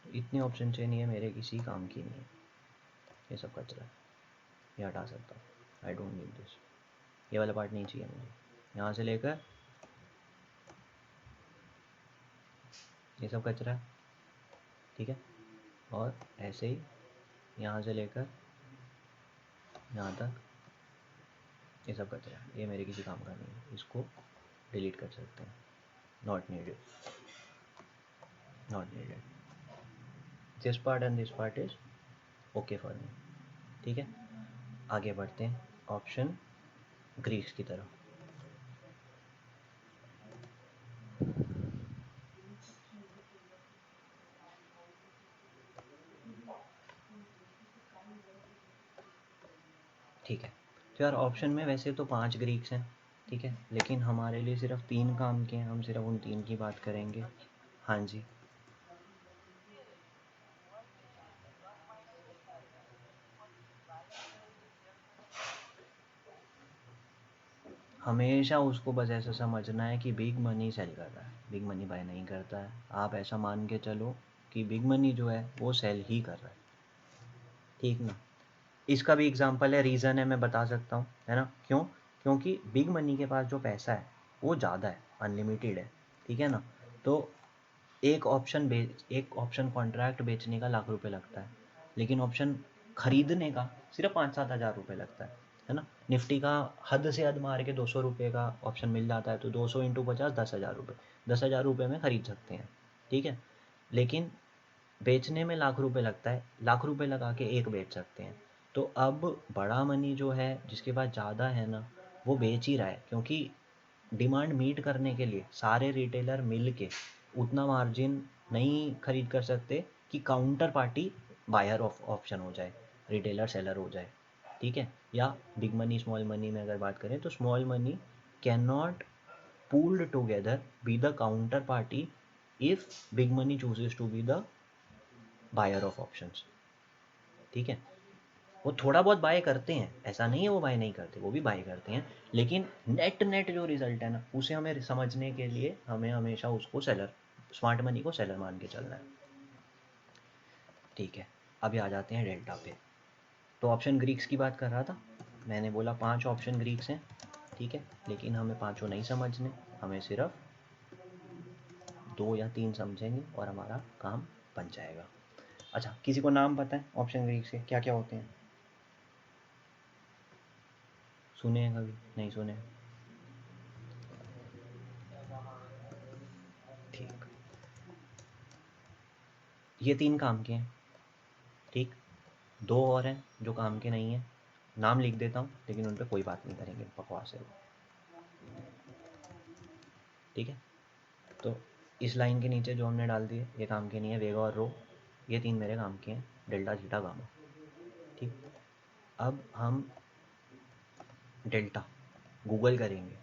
इतनी ऑप्शन नहीं है मेरे किसी काम की नहीं है, ये सब कचरा है, ये हटा सकता हूँ, आई डोंट नीड दिस, ये वाला पार्ट नहीं चाहिए मुझे, यहाँ से लेकर ये सब कचरा है, ठीक है। और ऐसे ही यहाँ से लेकर यहाँ तक ये सब कचरा है, ये मेरे किसी काम का नहीं है, इसको डिलीट कर सकते हैं, not needed, not needed, this part and this part is okay for me, ठीक है। आगे बढ़ते हैं ऑप्शन ग्रीक्स की तरफ। ठीक है, तो यार ऑप्शन में वैसे तो 5 ग्रीक्स हैं, ठीक है, लेकिन हमारे लिए सिर्फ 3 काम के हैं, हम सिर्फ उन 3 की बात करेंगे। हाँ जी, हमेशा उसको बस ऐसा समझना है कि बिग मनी सेल कर रहा है, बिग मनी बाय नहीं करता है। आप ऐसा मान के चलो कि बिग मनी जो है वो सेल ही कर रहा है, ठीक ना। इसका भी एग्जांपल है, रीज़न है, मैं बता सकता हूँ, है ना। क्यों? क्योंकि बिग मनी के पास जो पैसा है वो ज़्यादा है, अनलिमिटेड है, ठीक है ना। तो एक ऑप्शन कॉन्ट्रैक्ट बेचने का ₹1,00,000 लगता है, लेकिन ऑप्शन खरीदने का सिर्फ 5-7 हज़ार रुपये लगता है ना। निफ्टी का हद से हद मार के ₹200 का ऑप्शन मिल जाता है, तो 200 इंटू 50 10,000 रुपये, 10,000 रुपये में खरीद सकते हैं, ठीक है। लेकिन बेचने में ₹1,00,000 लगता है, ₹1,00,000 लगा के एक बेच सकते हैं। तो अब बड़ा मनी जो है, जिसके पास ज़्यादा है ना, वो बेच ही रहा है, क्योंकि डिमांड मीट करने के लिए सारे रिटेलर मिल के उतना मार्जिन नहीं खरीद कर सकते कि counter party buyer of option हो जाए, रिटेलर सेलर हो जाए, ठीक है। या बिग मनी स्मॉल मनी में अगर बात करें तो small money can not pooled together be the counter party if big money chooses to be the buyer of options, ठीक है। वो थोड़ा बहुत बाय करते हैं, ऐसा नहीं है वो बाय नहीं करते, वो भी बाय करते हैं, लेकिन नेट नेट जो रिजल्ट है ना, उसे हमें समझने के लिए हमें हमेशा उसको सेलर, स्मार्ट मनी को सेलर मान के चलना है, ठीक है। अभी आ जाते हैं डेल्टा पे। तो ऑप्शन ग्रीक्स की बात कर रहा था, मैंने बोला 5 ऑप्शन ग्रीक्स हैं, ठीक है, लेकिन हमें पाँचों नहीं समझने, हमें सिर्फ 2 या 3 समझेंगे और हमारा काम बन जाएगा। अच्छा, किसी को नाम पता है ऑप्शन ग्रीक्स के क्या क्या होते हैं? सुने हैं कभी? नहीं सुने? ठीक, ये 3 काम के हैं, ठीक। 2 और हैं जो काम के नहीं हैं, नाम लिख देता हूँ, लेकिन उन पे कोई बात नहीं करेंगे, बकवास है वो, ठीक है। तो इस लाइन के नीचे जो हमने डाल दिए ये काम के नहीं है, वेगा और रो, ये 3 मेरे काम के हैं, डेल्टा थीटा गामा, ठीक। अब हम डेल्टा गूगल करेंगे,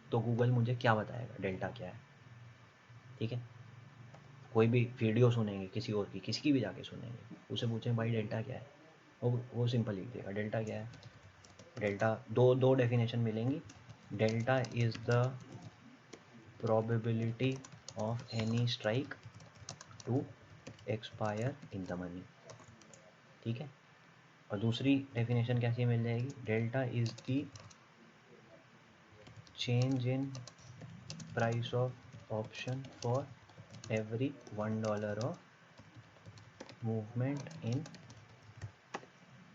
तो गूगल मुझे क्या बताएगा डेल्टा क्या है, ठीक है। कोई भी वीडियो सुनेंगे किसी और की, किसी की भी जाके सुनेंगे, उसे पूछें भाई डेल्टा क्या है, वो सिंपल लिख देगा डेल्टा क्या है। डेल्टा दो दो डेफिनेशन मिलेंगी। Delta is the probability of any strike to expire in the money, ठीक है। और दूसरी डेफिनेशन कैसी मिल जाएगी? Delta is the change in price of option for every $1 of movement in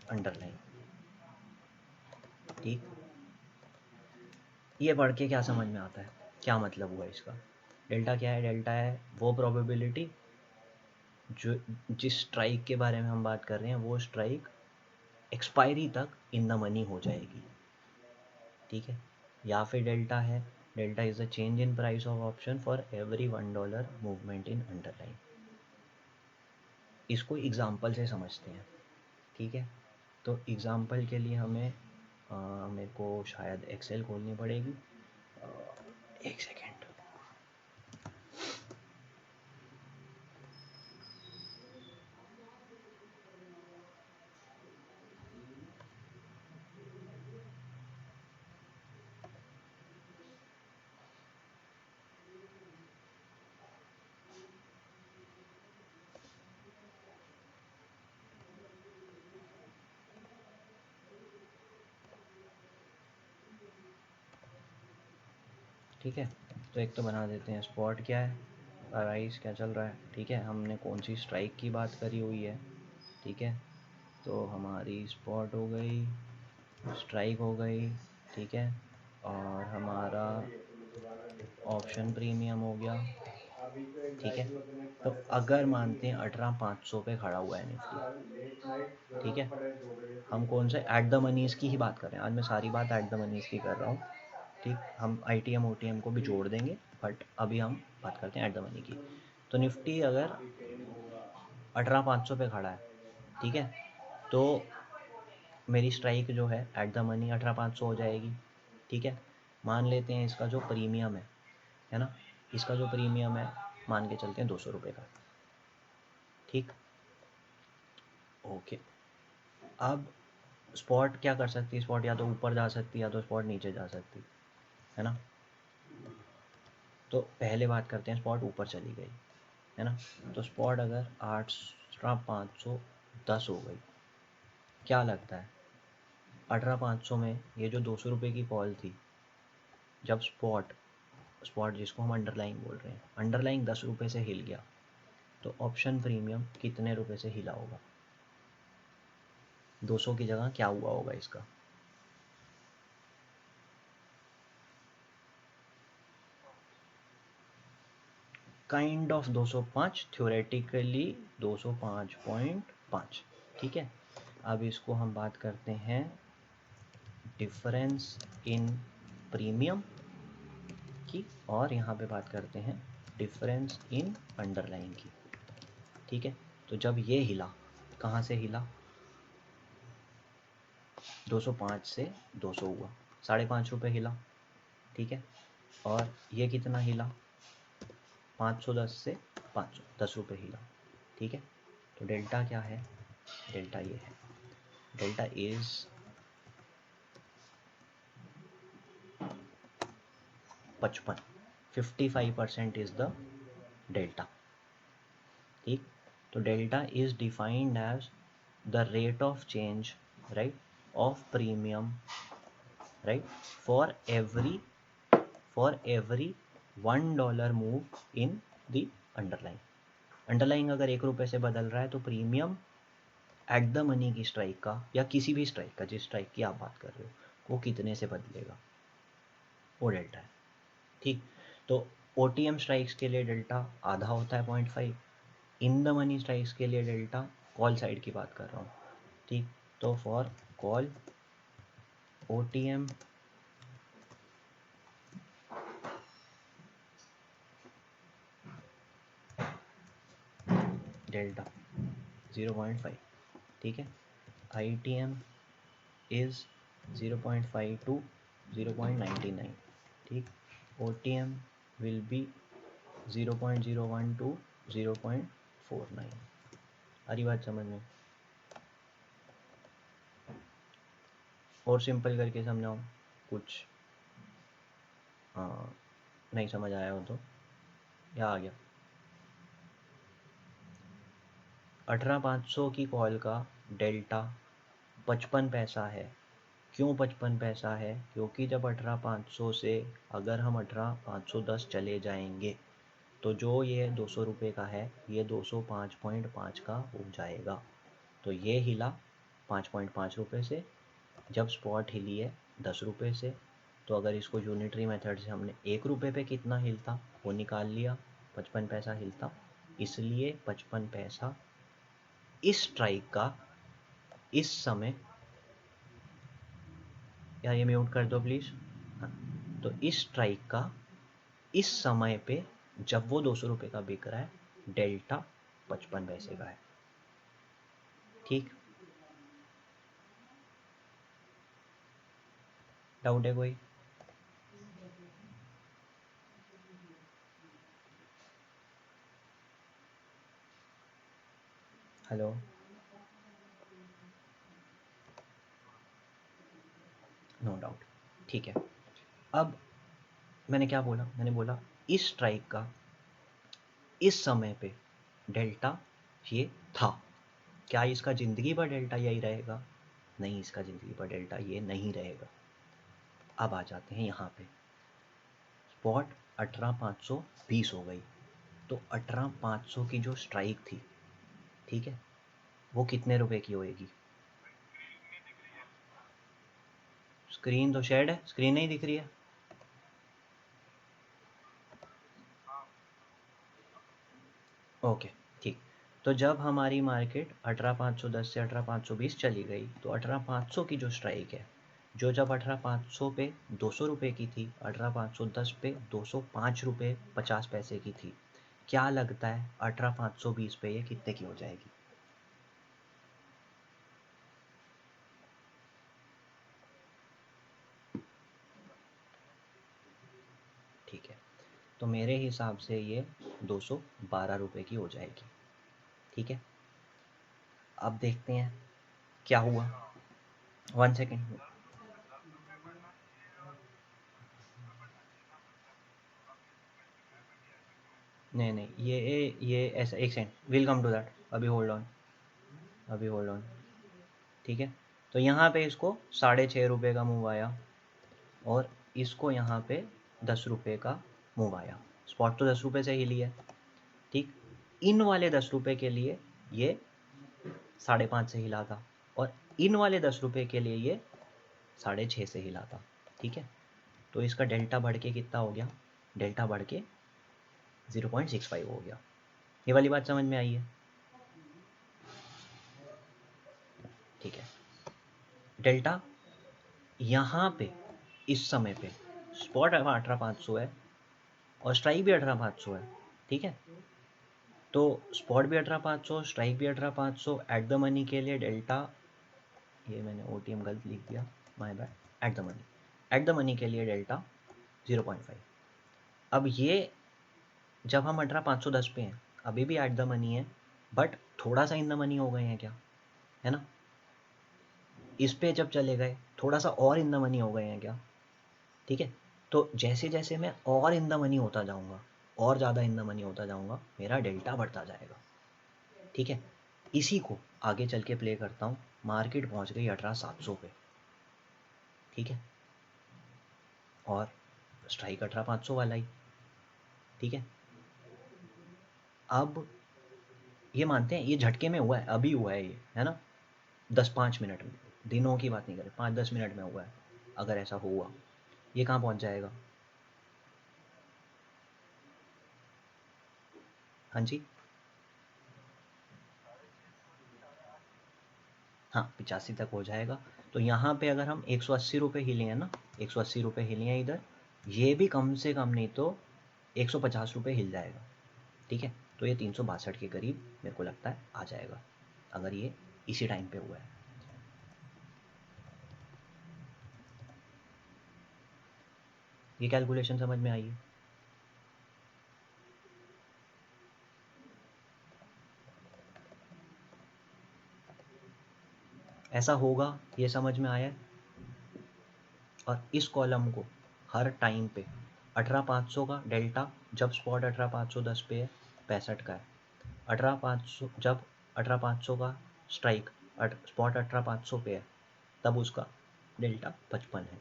underline, ठीक। ये पढ़ के क्या समझ में आता है, क्या मतलब हुआ इसका? डेल्टा क्या है? डेल्टा है वो प्रोबेबिलिटी जो, जिस स्ट्राइक के बारे में हम बात कर रहे हैं वो स्ट्राइक एक्सपायरी तक इन द मनी हो जाएगी, ठीक है। या फिर डेल्टा है, delta is the change in price of option for every $1 movement in underline. इसको एग्जाम्पल से समझते हैं, ठीक है। तो एग्जाम्पल के लिए हमें मेरे को शायद एक्सेल खोलनी पड़ेगी, एक सेकेंड। ठीक है, तो एक तो बना देते हैं स्पॉट क्या है, प्राइस क्या चल रहा है, ठीक है। हमने कौन सी स्ट्राइक की बात करी हुई है, ठीक है। तो हमारी स्पॉट हो गई, स्ट्राइक हो गई, ठीक है। और हमारा ऑप्शन प्रीमियम हो गया, ठीक है। तो अगर मानते हैं 18,500 पे खड़ा हुआ है निफ्टी, ठीक है। हम कौन से एट द मनीज़ की ही बात कर रहे हैं, आज मैं सारी बात एट द मनीज़ की कर रहा हूँ, ठीक। हम I T M O T M को भी जोड़ देंगे, बट अभी हम बात करते हैं एट द मनी की। तो निफ्टी अगर 18,500 पे खड़ा है, ठीक है, तो मेरी स्ट्राइक जो है एट द मनी 18,500 हो जाएगी, ठीक है। मान लेते हैं इसका जो प्रीमियम है ना, इसका जो प्रीमियम है मान के चलते हैं ₹200 का, ठीक। ओके, अब स्पॉट क्या कर सकती है? स्पॉट या तो ऊपर जा सकती है या तो स्पॉट नीचे जा सकती है, है ना। तो पहले बात करते हैं, स्पॉट ऊपर चली गई है ना, तो स्पॉट अगर 18,510 हो गई, क्या लगता है 18,500 में ये जो 200 रुपये की कॉल थी, जब स्पॉट स्पॉट जिसको हम अंडरलाइन बोल रहे हैं, अंडरलाइन 10 रुपये से हिल गया, तो ऑप्शन प्रीमियम कितने रुपए से हिला होगा? 200 की जगह क्या हुआ होगा इसका? Kind of 205, theoretically 205.5। ठीक है, अब इसको हम बात करते हैं डिफरेंस इन प्रीमियम की, और यहाँ पे बात करते हैं डिफरेंस इन अंडरलाइन की। ठीक है, तो जब ये हिला, कहाँ से हिला? 205 से 200 हुआ, 5.5 रुपये हिला। ठीक है, और ये कितना हिला? 510 से 500, 10 रुपये हिला। ठीक है, तो डेल्टा क्या है? डेल्टा ये है, delta is 55, 55% is the delta. ठीक, तो delta is defined as the rate of change, right, of premium, right, for every $1 move in the underline. Underline अगर 1 रुपये से बदल रहा है तो प्रीमियम एट द मनी की स्ट्राइक का, या किसी भी स्ट्राइक का, जिस स्ट्राइक की आप बात कर रहे हो, वो कितने से बदलेगा? वो डेल्टा है। ठीक, तो OTM स्ट्राइक्स के लिए डेल्टा आधा होता है 0.5, इन द मनी स्ट्राइक्स के लिए डेल्टा, कॉल साइड की बात कर रहा हूँ, ठीक, तो फॉर कॉल OTM डेल्टा 0.5, ठीक है, ITM इज 0.5 to 0.99, ठीक, OTM विल बी 0.01 to 0.49। अरी बात समझ में? और सिंपल करके समझाऊँ कुछ? हाँ, नहीं समझ आया हो तो क्या आ गया? 18,500 की कॉल का डेल्टा 55 पैसा है। क्यों 55 पैसा है? क्योंकि जब 18,500 से अगर हम 18,510 चले जाएंगे तो जो ये 200 रुपये का है, ये 205.5 का हो जाएगा। तो ये हिला 5.5 रुपये से, जब स्पॉट हिली है 10 रुपये से, तो अगर इसको यूनिटरी मेथड से हमने 1 रुपये पे कितना हिलता वो निकाल लिया, 55 पैसा हिलता, इसलिए 55 पैसा इस स्ट्राइक का इस समय, यार ये म्यूट कर दो प्लीज़। हाँ, तो इस स्ट्राइक का इस समय पे जब वो 200 रुपये का बिक रहा है, डेल्टा 55 पैसे का है। ठीक, डाउट है कोई? Hello, no doubt. ठीक है, अब मैंने क्या बोला? मैंने बोला इस स्ट्राइक का इस समय पे डेल्टा ये था। क्या इसका ज़िंदगी भर डेल्टा यही रहेगा? नहीं, इसका ज़िंदगी भर डेल्टा ये नहीं रहेगा। अब आ जाते हैं यहाँ पे, स्पॉट 18,520 हो गई, तो 18,500 की जो स्ट्राइक थी, ठीक है, वो कितने रुपए की होएगी? स्क्रीन तो शेड है, स्क्रीन नहीं दिख रही है? ओके, ठीक, तो जब हमारी मार्केट 18,510 से 18,520 चली गई, तो 18,500 की जो स्ट्राइक है, जो जब 18,500 पे 200 रुपये की थी, 18,510 पे 205 रुपये 50 पैसे की थी, क्या लगता है 18,520 पे ये कितने की हो जाएगी? ठीक है, तो मेरे हिसाब से ये 212 रुपये की हो जाएगी। ठीक है, अब देखते हैं क्या हुआ। 1 सेकेंड, नहीं नहीं, ये ऐसा, एक second, will come to that, अभी होल्ड ऑन, अभी होल्ड ऑन। ठीक है, तो यहाँ पे इसको 6.5 रुपये का मूव आया और इसको यहाँ पे 10 रुपये का मूव आया। स्पॉट तो 10 रुपये से ही लिया है, ठीक। इन वाले 10 रुपये के लिए ये 5.5 से हिला था और इन वाले 10 रुपये के लिए ये 6.5 से हिला था, ठीक है। तो इसका डेल्टा बढ़ के कितना हो गया, डेल्टा बढ़ के 0.65 हो गया। ये वाली बात समझ में आई है? ठीक है, डेल्टा यहाँ पे इस समय पे स्पॉट 18,500 है और स्ट्राइक भी 18,500 है, ठीक है। तो स्पॉट भी 18,500, स्ट्राइक भी 18,500, एट द मनी के लिए डेल्टा, ये मैंने OTM गलत लिख दिया, my bad, eight the money, eight the money के लिए डेल्टा 0.5। अब ये जब हम 18,510 पे हैं, अभी भी एट द मनी है, बट थोड़ा सा इन द मनी हो गए हैं क्या, है ना। इस पे जब चले गए थोड़ा सा और इन द मनी हो गए हैं क्या, ठीक है। तो जैसे जैसे मैं और इन द मनी होता जाऊंगा, और ज़्यादा इन द मनी होता जाऊंगा, मेरा डेल्टा बढ़ता जाएगा, ठीक है। इसी को आगे चल के प्ले करता हूँ। मार्केट पहुँच गई 18,700 पे, ठीक है, और स्ट्राइक 18,500 वाला ही, ठीक है। अब ये मानते हैं ये झटके में हुआ है, अभी हुआ है ये, है ना, 10-5 मिनट में, दिनों की बात नहीं करें, 5-10 मिनट में हुआ है। अगर ऐसा हुआ, ये कहाँ पहुँच जाएगा? हाँ जी, हाँ 85 तक हो जाएगा। तो यहाँ पे अगर हम 180 रुपये हिले हैं ना, 180 रुपये हिले हैं इधर, ये भी कम से कम नहीं तो 150 रुपये हिल जाएगा, ठीक है। तो ये 362 के करीब मेरे को लगता है आ जाएगा, अगर ये इसी टाइम पे हुआ है। ये कैलकुलेशन समझ में आई है? ऐसा होगा, ये समझ में आया है। और इस कॉलम को हर टाइम पे 18,500 का डेल्टा, जब स्पॉट 18,510 पे है 65 का है, 18,500 जब 18,500 का स्ट्राइक, स्पॉट 18,500 पे है, तब उसका डेल्टा 55 है।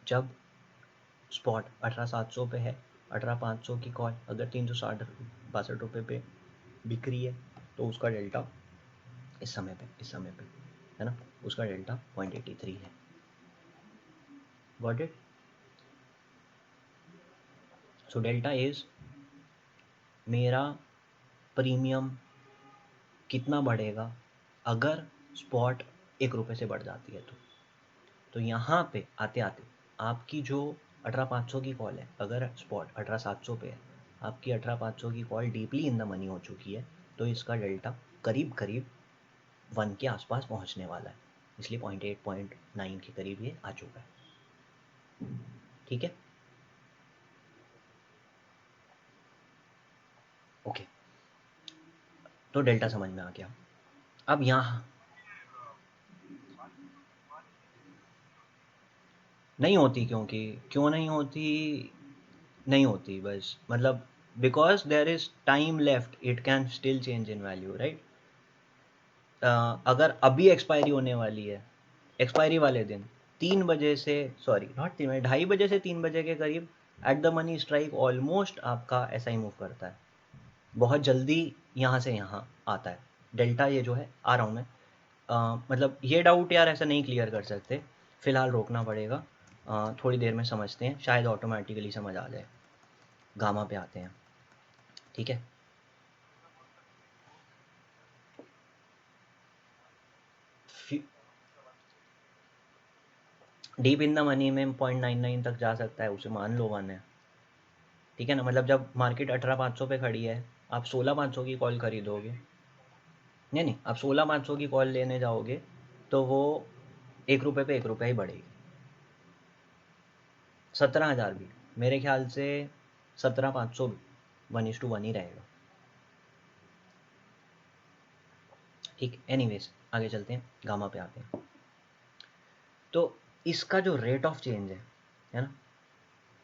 जब स्पॉट 18,700 पे है, 18,500 की कॉल अगर 362 पे बिक रही है, तो उसका डेल्टा इस समय पे है ना, उसका डेल्टा 0.83 है। Got it? So delta is मेरा प्रीमियम कितना बढ़ेगा अगर स्पॉट 1 रुपये से बढ़ जाती है तो यहाँ पे आते आते आपकी जो 18,500 की कॉल है, अगर स्पॉट 18,700 पे है, आपकी 18,500 की call deeply in the money हो चुकी है, तो इसका डेल्टा करीब करीब 1 के आसपास पहुँचने वाला है, इसलिए 0.8 0.9 के करीब ये आ चुका है, ठीक है। ओके, तो डेल्टा समझ में आ गया। अब यहाँ नहीं होती, क्योंकि क्यों नहीं होती, नहीं होती बस, मतलब because there is time left, it can still change in value, right. अगर अभी एक्सपायरी होने वाली है, एक्सपायरी वाले दिन 3 बजे से, सॉरी नॉट 3 बजे, 2:30 से 3 बजे के करीब eight the money strike almost आपका ऐसा ही मूव करता है, बहुत जल्दी यहाँ से यहाँ आता है। डेल्टा ये जो है, आ रहा हूँ मैं, मतलब ये डाउट यार ऐसा नहीं क्लियर कर सकते, फ़िलहाल रोकना पड़ेगा, थोड़ी देर में समझते हैं, शायद ऑटोमेटिकली समझ आ जाए। गामा पे आते हैं, ठीक है। डीप इन द मनी में 0.99 तक जा सकता है, उसे मान लो 1 है, ठीक है ना। मतलब जब मार्केट 18,500 पे खड़ी है, आप 16,500 की कॉल खरीदोगे, नहीं नहीं, आप 16,500 की कॉल लेने जाओगे तो वो 1 रुपये पे 1 रुपया ही बढ़ेगी। 17,000 भी मेरे ख्याल से 17,500 भी 1:1 ही रहेगा, ठीक। एनीवेज आगे चलते हैं, गामा पे आते हैं। तो इसका जो रेट ऑफ चेंज है ना,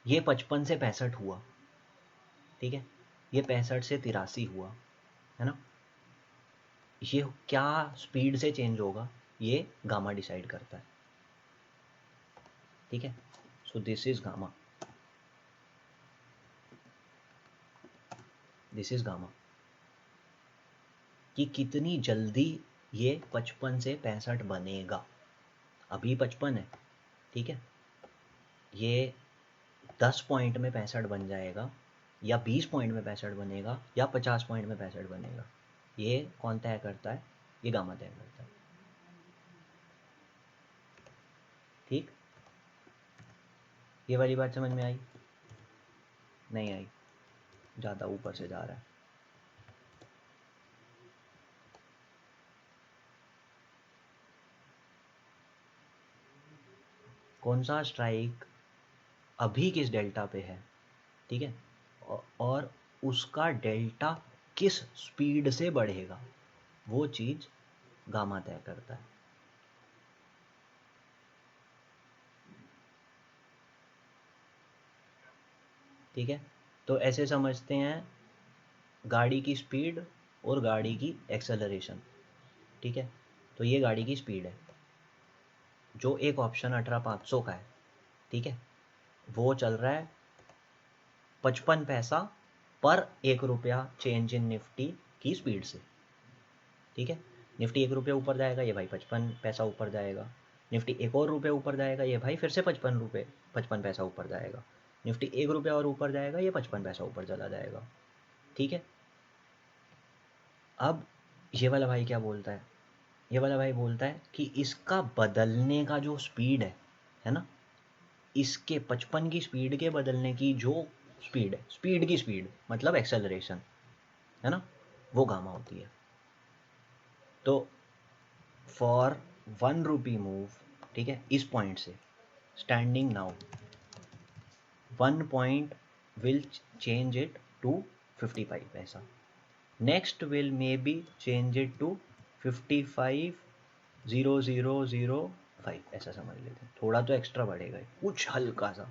ये 55 से 65 हुआ, ठीक है, ये 65 से 83 हुआ, है ना। ये क्या स्पीड से चेंज होगा ये गामा डिसाइड करता है, ठीक है। So this is gamma, this is gamma, कि कितनी जल्दी ये 55 से 65 बनेगा। अभी 55 है, ठीक है, ये 10 पॉइंट में 65 बन जाएगा, या 20 पॉइंट में 65 बनेगा, या 50 पॉइंट में 65 बनेगा, ये कौन तय करता है, ये गामा तय करता है, ठीक। ये वाली बात समझ में आई? नहीं आई, ज़्यादा ऊपर से जा रहा है। कौन सा स्ट्राइक अभी किस डेल्टा पे है, ठीक है, और उसका डेल्टा किस स्पीड से बढ़ेगा, वो चीज़ गामा तय करता है। ठीक है, तो ऐसे समझते हैं गाड़ी की स्पीड और गाड़ी की एक्सेलरेशन, ठीक है। तो ये गाड़ी की स्पीड है, जो एक ऑप्शन 18500 का है, ठीक है, वो चल रहा है 55 पैसा पर 1 रुपया चेंज इन निफ्टी की स्पीड से, ठीक है। निफ्टी 1 रुपया ऊपर जाएगा, ये भाई 55 पैसा ऊपर जाएगा। निफ्टी 1 और रुपये ऊपर जाएगा, ये भाई फिर से 55 पैसा ऊपर जाएगा। निफ्टी 1 रुपया और ऊपर जाएगा, ये 55 पैसा ऊपर चला जाएगा, ठीक है। अब ये वाला भाई क्या बोलता है, ये वाला भाई बोलता है कि इसका बदलने का जो स्पीड है ना, इसके 55 की स्पीड के बदलने की जो स्पीड है, स्पीड की स्पीड मतलब एक्सेलरेशन, है ना, वो गामा होती है। तो फॉर 1 रुपी मूव, ठीक है, इस पॉइंट से standing now 1 point will change it to 55 पैसा, next will may be change it to 55,0005, ऐसा समझ लेते हैं। थोड़ा तो एक्स्ट्रा बढ़ेगा, कुछ हल्का सा,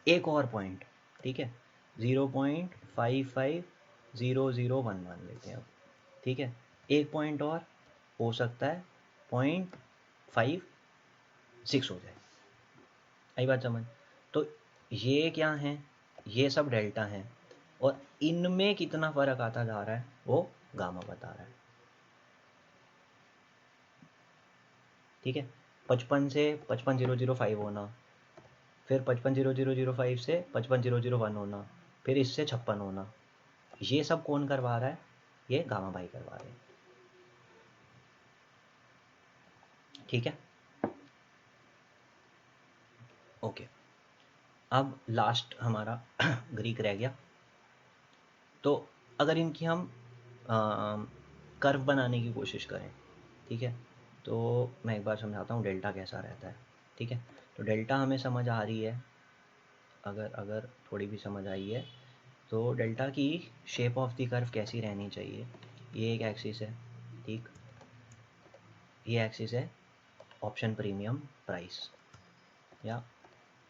एक और पॉइंट, ठीक है, 0.550011 मान लेते हैं अब, ठीक है। एक पॉइंट और हो सकता है 0.56 हो जाए, आई बात समझ। तो ये क्या है, ये सब डेल्टा हैं, और इनमें कितना फ़र्क आता जा रहा है वो गामा बता रहा है, ठीक है। 55 से 55,005 होना, फिर 55,005 से 55,001 होना, फिर इससे 56 होना, ये सब कौन करवा रहा है, ये गामा भाई करवा रहे हैं, ठीक है। ओके, अब लास्ट हमारा ग्रीक रह गया। तो अगर इनकी हम कर्व बनाने की कोशिश करें, ठीक है, तो मैं एक बार समझाता हूँ डेल्टा कैसा रहता है, ठीक है। तो डेल्टा हमें समझ आ रही है, अगर अगर थोड़ी भी समझ आई है, तो डेल्टा की शेप ऑफ द कर्व कैसी रहनी चाहिए। ये एक एक्सिस है, ठीक, ये एक्सिस है ऑप्शन प्रीमियम प्राइस, या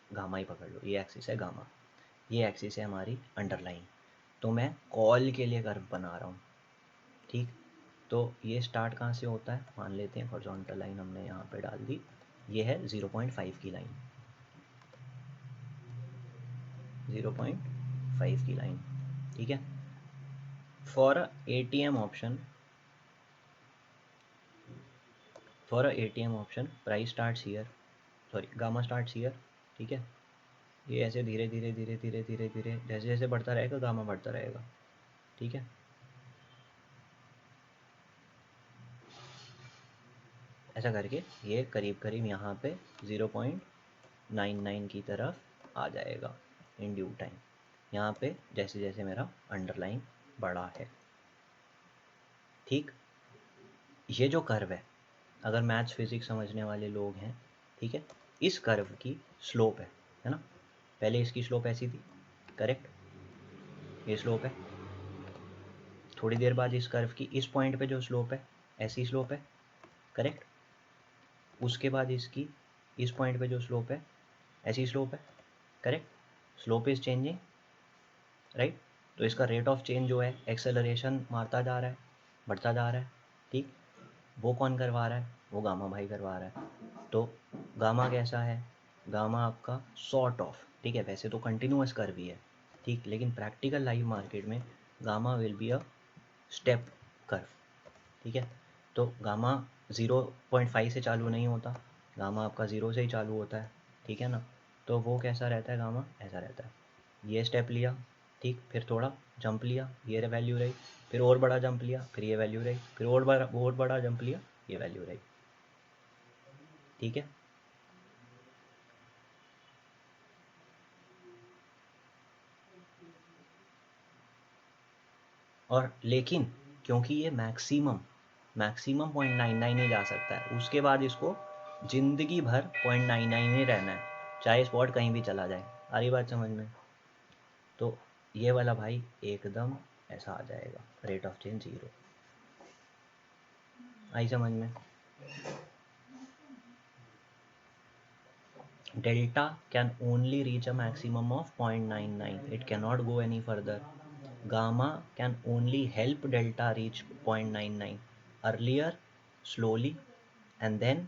गामा ही पकड़ लो, ये एक्सिस है गामा, ये एक्सिस है हमारी अंडरलाइन। तो मैं कॉल के लिए कर्व बना रहा हूँ, ठीक। तो ये स्टार्ट कहाँ से होता है, मान लेते हैं हॉरिजॉन्टल लाइन हमने यहाँ पे डाल दी, ये है 0.5 की लाइन, 0.5 की लाइन, ठीक है। For ATM option, for ATM option price starts here, sorry gamma starts here, ठीक है। ये ऐसे धीरे धीरे धीरे धीरे धीरे धीरे जैसे जैसे बढ़ता रहेगा गामा बढ़ता रहेगा, ठीक है। ऐसा करके ये करीब करीब यहाँ पे 0.99 की तरफ आ जाएगा इन ड्यू टाइम, यहाँ पे जैसे जैसे मेरा अंडरलाइन बड़ा है, ठीक। ये जो कर्व है, अगर मैथ्स फिजिक्स समझने वाले लोग हैं, ठीक है, इस कर्व की स्लोप है ना, पहले इसकी स्लोप ऐसी थी, करेक्ट, ये स्लोप है। थोड़ी देर बाद इस कर्व की इस पॉइंट पे जो स्लोप है, ऐसी स्लोप है, करेक्ट। उसके बाद इसकी इस पॉइंट पे जो स्लोप है, ऐसी स्लोप है, correct. Slope is changing, right. तो इसका रेट ऑफ चेंज जो है एक्सेलरेशन मारता जा रहा है, बढ़ता जा रहा है, ठीक। वो कौन करवा रहा है? वो गामा भाई करवा रहा है। तो गामा कैसा है? गामा आपका सॉर्ट ऑफ, ठीक है, वैसे तो कंटिन्यूअस कर्व ही है, ठीक, लेकिन प्रैक्टिकल लाइव मार्केट में gamma will be a step curve, ठीक है। तो गामा 0.5 से चालू नहीं होता, गामा आपका 0 से ही चालू होता है, ठीक है ना। तो वो कैसा रहता है? गामा ऐसा रहता है, ये स्टेप लिया, ठीक, फिर थोड़ा जंप लिया, ये वैल्यू रही, फिर और बड़ा जंप लिया, फिर ये वैल्यू रही, फिर और बड़ा जंप लिया, ये वैल्यू रही, ठीक है। और लेकिन क्योंकि ये मैक्सिमम 0.99 ही जा सकता है, उसके बाद इसको ज़िंदगी भर 0.99 ही रहना है, चाहे स्पॉट कहीं भी चला जाए। आ रही बात समझ में? तो ये वाला भाई एकदम ऐसा आ जाएगा, रेट ऑफ चेंज 0। आई समझ में? Delta can only reach a maximum of 0.99, it cannot go any further. Gamma can only help delta reach 0.99 earlier, slowly, and then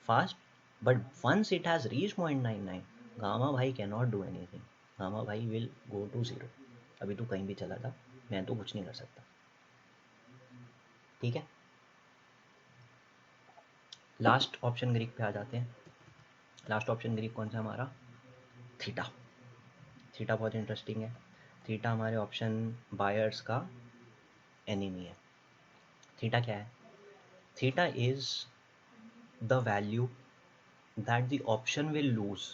fast. But once it has reached 0.99, gamma भाई cannot do anything. Gamma भाई will go to 0. अभी तू कहीं भी चला जा, मैं तो कुछ नहीं कर सकता, ठीक है। लास्ट ऑप्शन ग्रीक पे आ जाते हैं। लास्ट ऑप्शन ग्रीक कौन सा हमारा? थीटा। थीटा बहुत इंटरेस्टिंग है। थीटा हमारे ऑप्शन बायर्स का एनिमी है। थीटा क्या है? Theta is the value that the option will lose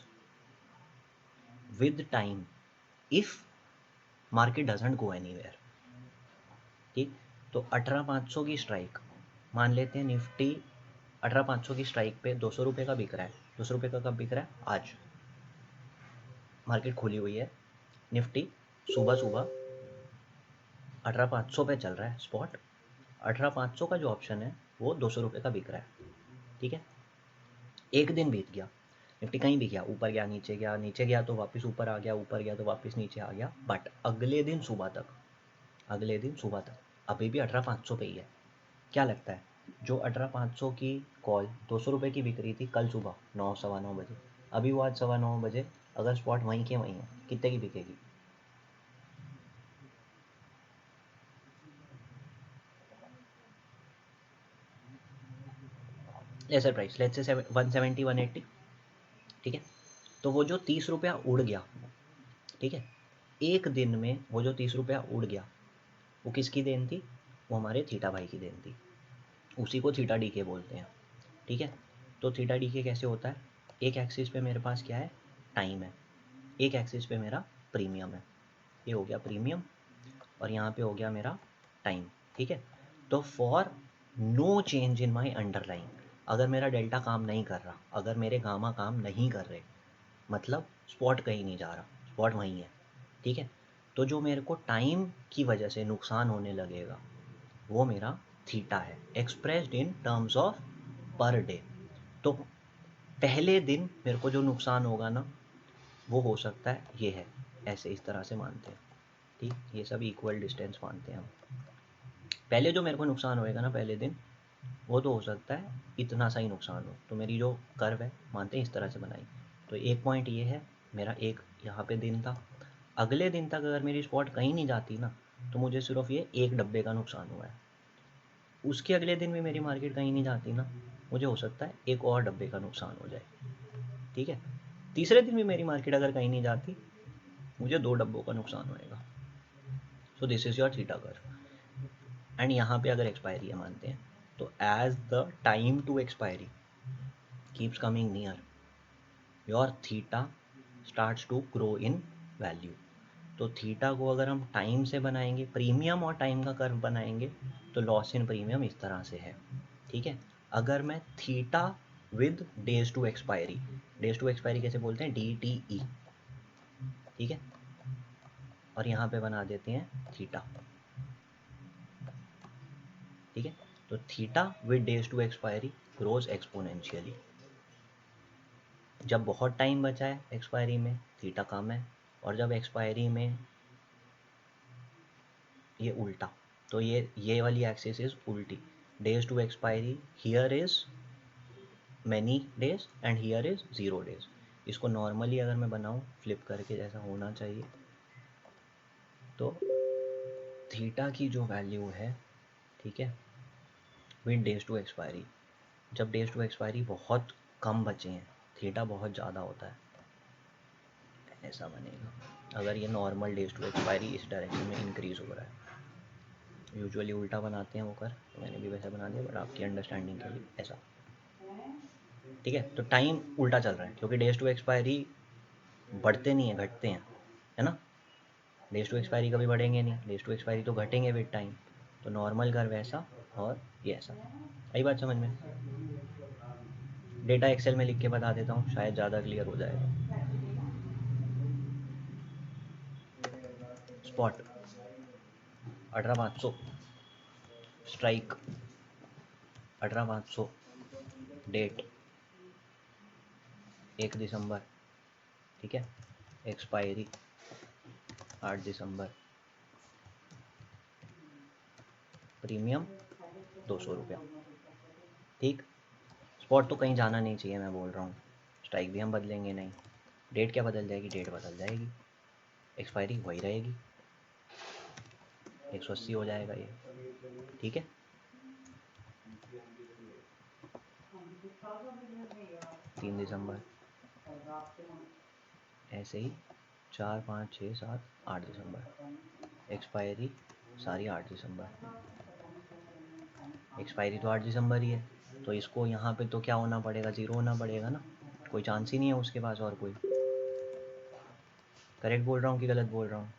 with time if market doesn't go anywhere, ठीक। तो 18,500 की स्ट्राइक मान लेते हैं, निफ्टी 18,500 की स्ट्राइक पे 200 रुपये का बिक रहा है। 200 रुपये का कब बिक रहा है? आज मार्केट खुली हुई है, निफ्टी सुबह सुबह 18,500 पे चल रहा है स्पॉट, 18,500 का जो ऑप्शन है वो 200 रुपये का बिक रहा है, ठीक है। एक दिन बीत गया, निफ्टी कहीं भी गया, ऊपर गया, नीचे गया, नीचे गया तो वापस ऊपर आ गया, ऊपर गया तो वापस नीचे आ गया, बट अगले दिन सुबह तक, अभी भी 18,500 पे ही है। क्या लगता है, जो 18,500 की कॉल 200 रुपये की बिक रही थी कल सुबह 9 सवा 9 बजे, अभी वो आज सवा 9 बजे अगर स्पॉट वहीं के वहीं है, कितने की बिकेगी? लेसर प्राइस, लेट्स से 170 180, ठीक है। तो वो जो 30 रुपया उड़ गया, ठीक है, एक दिन में वो जो 30 रुपया उड़ गया, वो किसकी देन थी? वो हमारे थीटा भाई की देन थी, उसी को थीटा डी के बोलते हैं, ठीक है। तो थीटा डी के कैसे होता है? एक एक्सिस पे मेरे पास क्या है? टाइम है, एक एक्सिस पे मेरा प्रीमियम है, ये हो गया प्रीमियम, और यहाँ पे हो गया मेरा टाइम, ठीक है। तो for no change in my underline, अगर मेरा डेल्टा काम नहीं कर रहा, अगर मेरे गामा काम नहीं कर रहे, मतलब स्पॉट कहीं नहीं जा रहा, स्पॉट वहीं है, ठीक है, तो जो मेरे को टाइम की वजह से नुकसान होने लगेगा वो मेरा थीटा है, expressed in terms of per day. तो पहले दिन मेरे को जो नुकसान होगा ना, वो हो सकता है ये है, ऐसे इस तरह से मानते हैं, ठीक, ये सब इक्वल डिस्टेंस मानते हैं हम। पहले जो मेरे को नुकसान होएगा ना पहले दिन, वो तो हो सकता है इतना सा ही नुकसान हो। तो मेरी जो कर्व है मानते हैं इस तरह से बनाई, तो एक पॉइंट ये है मेरा, एक यहाँ पे दिन था, अगले दिन तक अगर मेरी स्पॉट कहीं नहीं जाती ना, तो मुझे सिर्फ ये एक डब्बे का नुकसान हुआ है। उसके अगले दिन भी मेरी मार्केट कहीं नहीं जाती ना, मुझे हो सकता है एक और डब्बे का नुकसान हो जाए, ठीक है। तीसरे दिन भी मेरी मार्केट अगर कहीं नहीं जाती, मुझे 2 डब्बों का नुकसान होएगा। So this is your theta curve. And यहाँ पे अगर एक्सपायरी है मानते हैं, तो as the time to expiry keeps coming near, your theta starts to grow in value. तो थीटा को अगर हम टाइम से बनाएंगे, प्रीमियम और टाइम का कर्व बनाएंगे, तो लॉस इन प्रीमियम इस तरह से है, ठीक है। अगर मैं theta with days to expiry, days to expiry कैसे बोलते हैं? DTE, ठीक है, और यहाँ पे बना देते हैं थीटा, ठीक है। तो theta with days to expiry grows exponentially. जब बहुत टाइम बचा है एक्सपायरी में, थीटा कम है, और जब एक्सपायरी में ये उल्टा, तो ये वाली एक्सिस इज उल्टी, days to expiry here is many days and here is 0 days. इसको नॉर्मली अगर मैं बनाऊँ फ्लिप करके जैसा होना चाहिए, तो थीटा की जो वैल्यू है, ठीक है, विद डेज टू एक्सपायरी, जब डेज टू एक्सपायरी बहुत कम बचे हैं, थीटा बहुत ज़्यादा होता है, ऐसा बनेगा। अगर ये नॉर्मल डेज टू एक्सपायरी इस डायरेक्शन में इंक्रीज हो रहा है, यूजुअली उल्टा बनाते हैं वो कर, तो मैंने भी वैसे बना दिया, बट आपकी अंडरस्टैंडिंग के लिए ऐसा, ठीक है। तो टाइम उल्टा चल रहा है क्योंकि डेज टू एक्सपायरी बढ़ते नहीं है, घटते हैं, है ना। डेज टू एक्सपायरी कभी बढ़ेंगे नहीं, डेज टू एक्सपायरी तो घटेंगे विद टाइम। तो नॉर्मल कर वैसा और ये ऐसा, आई बात समझ में। डेटा एक्सेल में लिख के बता देता हूँ, शायद ज़्यादा क्लियर हो जाएगा। स्पॉट 18,500, स्ट्राइक 18,500, डेट 1 दिसंबर, ठीक है, एक्सपायरी 8 दिसंबर, प्रीमियम 200 रुपया, ठीक। स्पॉट तो कहीं जाना नहीं चाहिए, मैं बोल रहा हूँ, स्ट्राइक भी हम बदलेंगे नहीं, डेट क्या बदल जाएगी, डेट बदल जाएगी, एक्सपायरी वही रहेगी, 180 हो जाएगा ये, ठीक है। 3 दिसंबर, ऐसे ही 4, 5, 6, 7, 8 दिसंबर, एक्सपायरी सारी 8 दिसंबर, एक्सपायरी तो 8 दिसंबर ही है, तो इसको यहाँ पे तो क्या होना पड़ेगा, 0 होना पड़ेगा ना, कोई चांस ही नहीं है उसके पास और कोई। करेक्ट बोल रहा हूँ कि गलत बोल रहा हूँ।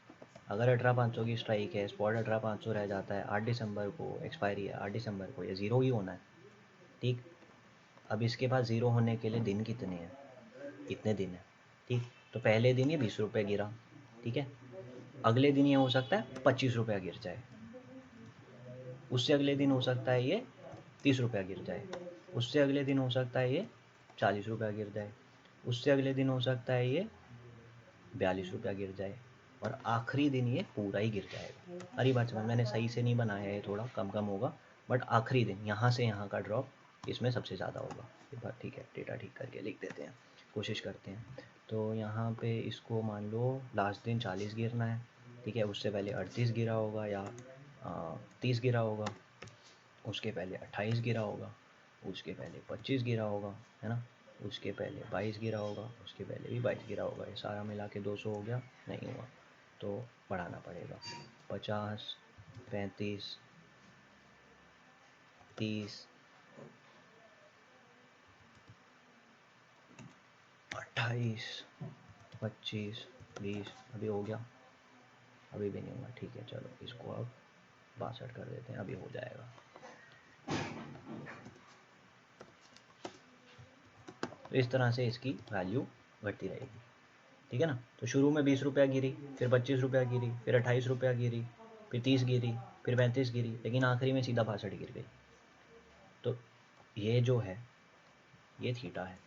अगर 18,500 की स्ट्राइक है, स्पॉट 18,500 रह जाता है, 8 दिसंबर को एक्सपायरी है, 8 दिसंबर को ये 0 ही होना है, ठीक। अब इसके पास 0 होने के लिए दिन कितने हैं, इतने दिन है, ठीक। तो पहले दिन ये 20 रुपये गिरा, ठीक है, अगले दिन ये हो सकता है 25 रुपया गिर जाए, उससे अगले दिन हो सकता है ये 30 रुपया गिर जाए, उससे अगले दिन हो सकता है ये 40 रुपया गिर जाए, उससे अगले दिन हो सकता है ये 42 रुपया गिर जाए, और आखिरी दिन ये पूरा ही गिर जाएगा। अरे बात समझ, मैंने सही से नहीं बनाया है, थोड़ा कम कम होगा, बट आखिरी दिन यहाँ से यहाँ का ड्रॉप इसमें सबसे ज़्यादा होगा। एक बार ठीक है, डेटा ठीक करके लिख देते हैं, कोशिश करते हैं। तो यहाँ पे इसको मान लो लास्ट दिन 40 गिरना है, ठीक है, उससे पहले 38 गिरा होगा या 30 गिरा होगा, उसके पहले 28 गिरा होगा, उसके पहले 25 गिरा होगा, है ना, उसके पहले 22 गिरा होगा, उसके पहले भी 22 गिरा होगा, ये सारा मिला के 200 हो गया, नहीं हुआ तो बढ़ाना पड़ेगा, 50, 35, 30, 28, 25, 20, अभी हो गया, अभी भी नहीं हुआ, ठीक है, चलो इसको अब 62 कर देते हैं, अभी हो जाएगा। तो इस तरह से इसकी वैल्यू बढ़ती रहेगी, ठीक है ना। तो शुरू में 20 रुपया गिरी, फिर 25 रुपया गिरी, फिर 28 रुपया गिरी, फिर 30 गिरी, फिर 35 गिरी, लेकिन आखिरी में सीधा 62 गिर गई। तो ये जो है ये थीटा है।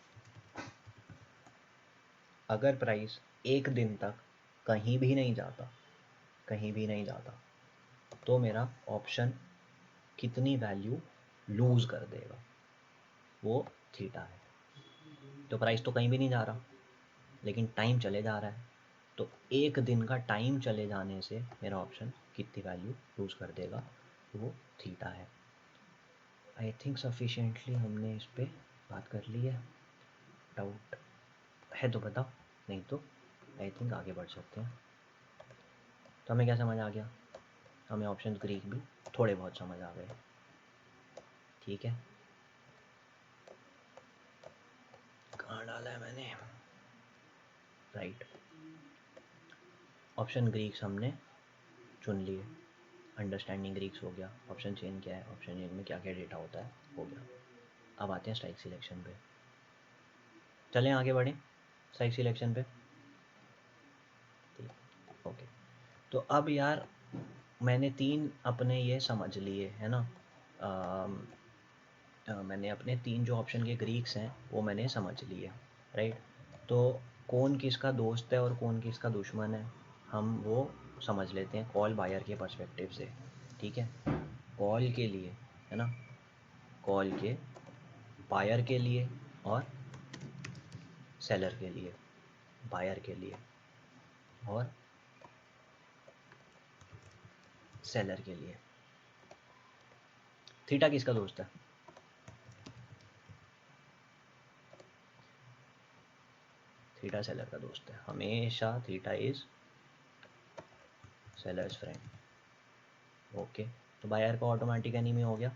अगर प्राइस एक दिन तक कहीं भी नहीं जाता, कहीं भी नहीं जाता, तो मेरा ऑप्शन कितनी वैल्यू लूज़ कर देगा, वो थीटा है। तो प्राइस तो कहीं भी नहीं जा रहा, लेकिन टाइम चले जा रहा है, तो एक दिन का टाइम चले जाने से मेरा ऑप्शन कितनी वैल्यू लूज़ कर देगा, वो थीटा है। आई थिंक सफिशिएंटली हमने इस पर बात कर ली है। डाउट है तो बताओ, नहीं तो आई थिंक आगे बढ़ सकते हैं। तो हमें क्या समझ आ गया, हमें ऑप्शन ग्रीक भी थोड़े बहुत समझ आ गए, ठीक है। कहाँ डाला है मैंने, राइट, ऑप्शन ग्रीक्स हमने चुन लिए, अंडरस्टैंडिंग ग्रीक्स हो गया, ऑप्शन चेन क्या है, ऑप्शन चेन में क्या क्या डेटा होता है, हो गया। अब आते हैं स्ट्राइक सिलेक्शन पे, चलें आगे बढ़ें स्ट्राइक सिलेक्शन पे, ठीक, ओके। तो अब यार मैंने 3 अपने ये समझ लिए है ना, मैंने अपने 3 जो ऑप्शन के ग्रीक्स हैं वो मैंने समझ लिए, राइट। तो कौन किसका दोस्त है और कौन किसका दुश्मन है, हम वो समझ लेते हैं कॉल बायर के पर्सपेक्टिव से, ठीक है। कॉल के लिए, है ना, कॉल के बायर के लिए और सेलर के लिए, बायर के लिए और सेलर के लिए। थीटा किसका दोस्त है? थीटा सेलर का दोस्त है हमेशा। Theta is sellers friend. Okay, तो बायर का ऑटोमेटिक एनिमी हो गया।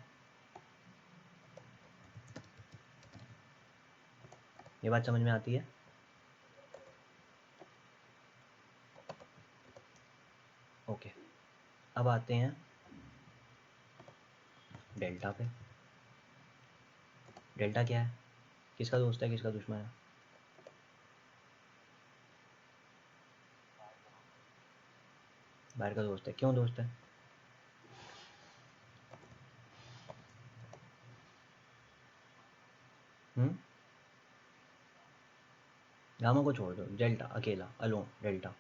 ये बात समझ में आती है? ओके, अब आते हैं डेल्टा पे। डेल्टा क्या है? किसका दोस्त है, किसका दुश्मन है? बायर का दोस्त है। क्यों दोस्त है? गामा को छोड़ दो, डेल्टा अकेला, alone delta.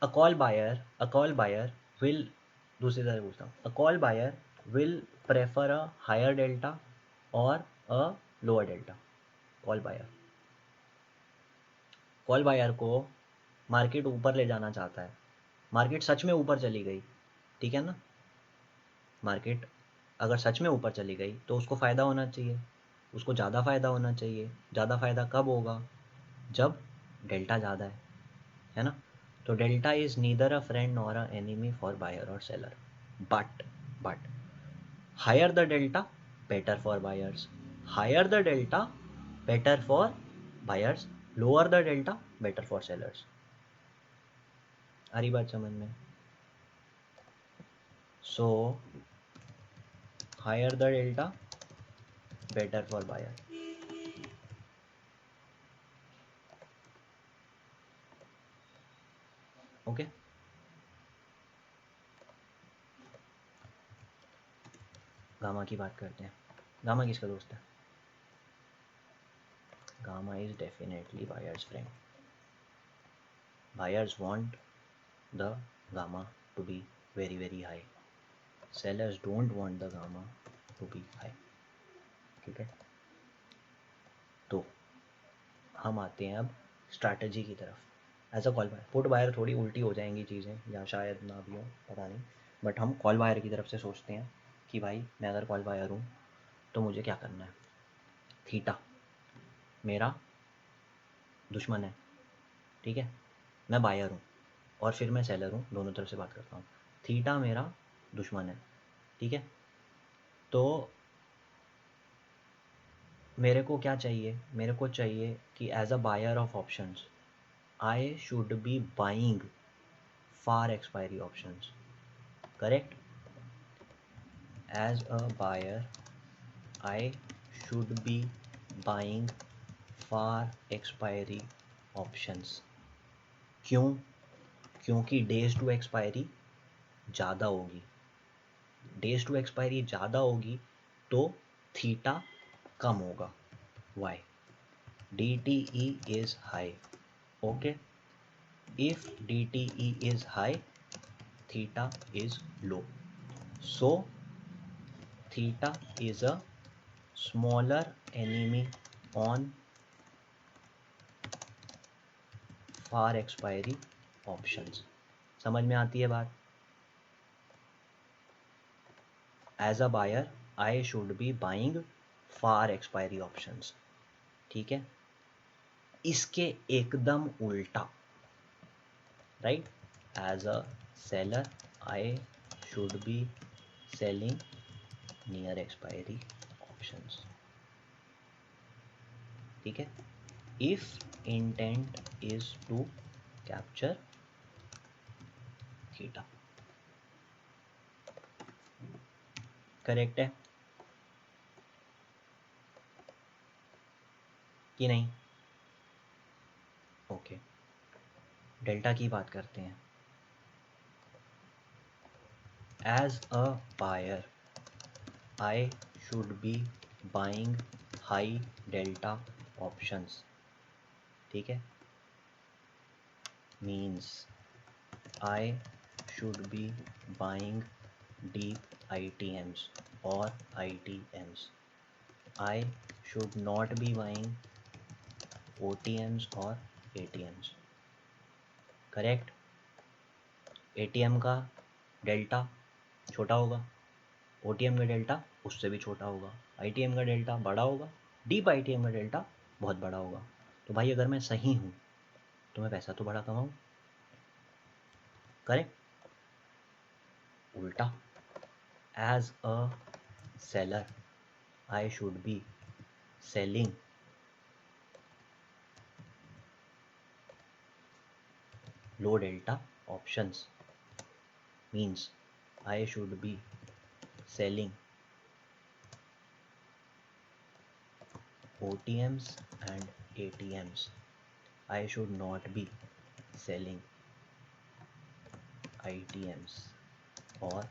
A call buyer will, दूसरी तरह पूछता हूँ, a call buyer will prefer a higher delta और a lower delta. Call buyer को मार्केट ऊपर ले जाना चाहता है। मार्केट सच में ऊपर चली गई, ठीक है ना, मार्केट अगर सच में ऊपर चली गई तो उसको फ़ायदा होना चाहिए, उसको ज़्यादा फ़ायदा होना चाहिए। ज़्यादा फ़ायदा कब होगा? जब डेल्टा ज़्यादा है ना। तो delta is neither a friend nor an enemy for buyer और seller, but higher the delta better for buyers, higher the delta better for buyers, lower the delta better for sellers. आ रही बात समझ में? So higher the delta better for buyer. Okay, gamma की बात करते हैं। गामा किसका दोस्त है? Gamma is definitely buyers friend. Buyers want the gamma to be very high, sellers don't want the gamma to be high, ठीक है। तो हम आते हैं अब स्ट्रैटेजी की तरफ। As a call buyer, put buyer थोड़ी उल्टी हो जाएंगी चीज़ें, या शायद ना भी हो, पता नहीं, बट हम कॉल बायर की तरफ से सोचते हैं कि भाई मैं अगर कॉल बायर हूँ तो मुझे क्या करना है। थीटा मेरा दुश्मन है, ठीक है, मैं बायर हूँ और फिर मैं सेलर हूँ, दोनों तरफ से बात करता हूँ। थीटा मेरा दुश्मन है, ठीक है। तो मेरे को क्या चाहिए? मेरे को चाहिए कि as a buyer of options I should be buying far expiry options, correct. As a buyer I should be buying far expiry options. क्यों? क्योंकि डेज टू एक्सपायरी ज़्यादा होगी। डेज टू एक्सपायरी ज़्यादा होगी तो थीटा कम होगा। Why? D T E is high, okay. If DTE is high, theta is low. So theta is a smaller enemy on far expiry options. समझ में आती है बात? As a buyer, I should be buying far expiry options. ठीक है। इसके एकदम उल्टा, right? As a seller, I should be selling near expiry options. ठीक है। If intent is to capture theta, correct है कि नहीं? ओके, डेल्टा की बात करते हैं। As a buyer I should be buying high delta options, ठीक है। Means I should be buying deep ITMs or ITMs. I should not be buying OTMs or ATMs. Correct. ATM का delta छोटा होगा, OTM का delta उससे भी छोटा होगा, ITM का डेल्टा बड़ा होगा, डीप ITM का डेल्टा बहुत बड़ा होगा. तो भाई अगर मैं सही हूँ तो मैं पैसा तो बड़ा कमाऊँ. करेक्ट. उल्टा, as a seller I should be selling low delta options, means I should be selling OTMs and ATMs. I should not be selling ITMs or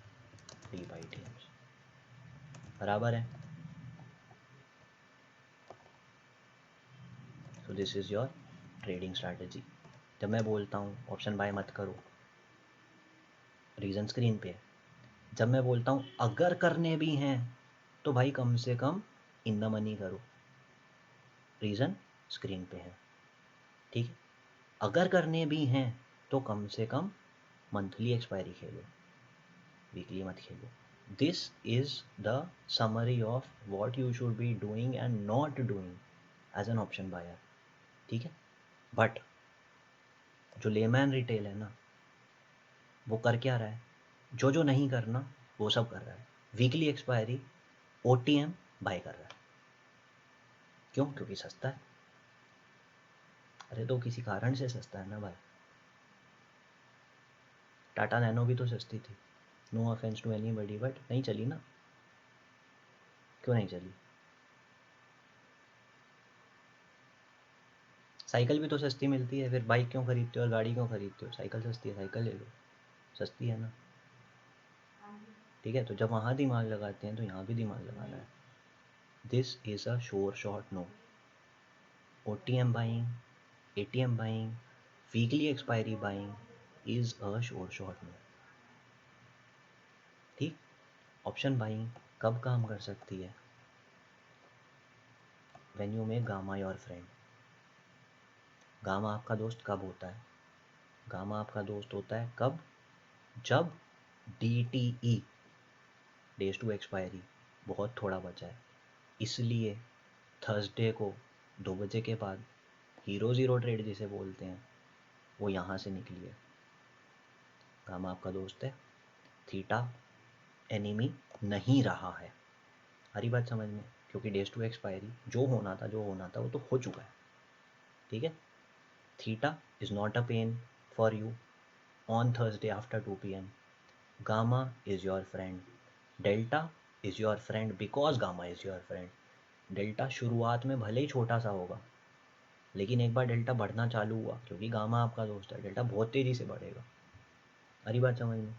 deep ITMs. बराबर है. So this is your trading strategy. जब मैं बोलता हूँ option buy मत करो, reason screen पे है. जब मैं बोलता हूँ अगर करने भी हैं तो भाई कम से कम इन द मनी करो, रीज़न स्क्रीन पे है. ठीक है. अगर करने भी हैं तो कम से कम मंथली एक्सपायरी खेलो, वीकली मत खेलो. This is the summary of what you should be doing and not doing as an option buyer. ठीक है. बट जो लेमैन रिटेल है ना, वो कर क्या रहा है, जो नहीं करना वो सब कर रहा है. वीकली एक्सपायरी OTM बाय कर रहा है. क्यों? क्योंकि सस्ता है. अरे तो किसी कारण से सस्ता है ना भाई. टाटा नैनो भी तो सस्ती थी, no offence to anybody, but नहीं चली ना. क्यों नहीं चली? साइकिल भी तो सस्ती मिलती है, फिर बाइक क्यों खरीदते हो और गाड़ी क्यों खरीदते हो? साइकिल सस्ती है, साइकिल ले लो, सस्ती है ना. ठीक है. तो जब वहाँ दिमाग लगाते हैं तो यहाँ भी दिमाग लगाना है. This is a sure shot no. OTM buying, ATM buying, weekly expiry buying is a sure shot no. ठीक. ऑप्शन बाइंग कब काम कर सकती है? When you make gamma your friend. Gamma आपका दोस्त कब होता है? गामा आपका दोस्त होता है कब? जब DTE, डेज टू एक्सपायरी, बहुत थोड़ा बचा है. इसलिए थर्सडे को 2 बजे के बाद हीरो ज़ीरो ट्रेड जिसे बोलते हैं वो यहाँ से निकली है. गामा आपका दोस्त है, थीटा एनिमी नहीं रहा है. हरी बात समझ में? क्योंकि डेज टू एक्सपायरी जो होना था वो तो हो चुका है. ठीक है. Theta is not a pain for you on Thursday after 2 PM. Gamma is your friend. Delta is your friend because gamma is your friend. Delta शुरुआत में भले ही छोटा सा होगा, लेकिन एक बार डेल्टा बढ़ना चालू हुआ, क्योंकि गामा आपका दोस्त है, डेल्टा बहुत तेज़ी से बढ़ेगा. हरी बात समझ में?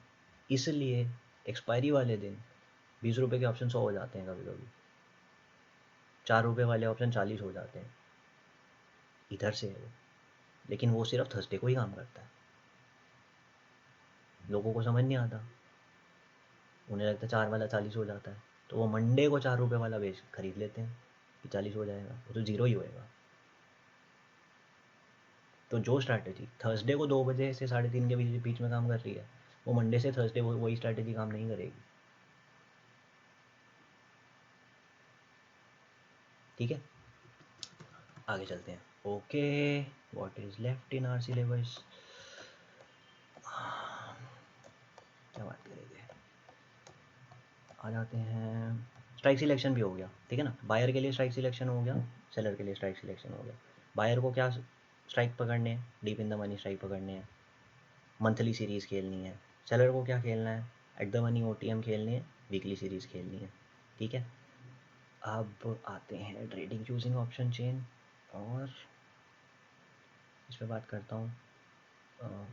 इसलिए एक्सपायरी वाले दिन 20 रुपये के ऑप्शन 100 हो जाते हैं, कभी कभी 4 रुपये वाले ऑप्शन 40 हो जाते हैं. इधर से है वो, लेकिन वो सिर्फ थर्सडे को ही काम करता है. लोगों को समझ नहीं आता, उन्हें लगता है 4 वाला 40 हो जाता है, तो वो मंडे को 4 रुपये वाला बेच खरीद लेते हैं कि 40 हो जाएगा, वो तो ज़ीरो ही होएगा. तो जो स्ट्रैटेजी थर्सडे को 2 बजे से 3:30 के बीच में काम कर रही है, वो मंडे से थर्सडे वही स्ट्रैटेजी काम नहीं करेगी. ठीक है. आगे चलते हैं. Okay, what is left in our syllabus? क्या बात करेंगे? आ जाते हैं. स्ट्राइक सिलेक्शन भी हो गया. ठीक है ना. बायर के लिए स्ट्राइक सिलेक्शन हो गया, सेलर के लिए स्ट्राइक सिलेक्शन हो गया. बायर को क्या स्ट्राइक पकड़ने हैं? Deep in the money strike पकड़ने हैं, मंथली सीरीज़ खेलनी है. सेलर को क्या खेलना है? एट द मनी OTM खेलनी है, वीकली सीरीज़ खेलनी है. ठीक है. अब आते हैं ट्रेडिंग यूजिंग ऑप्शन चेन, और इस पर बात करता हूँ.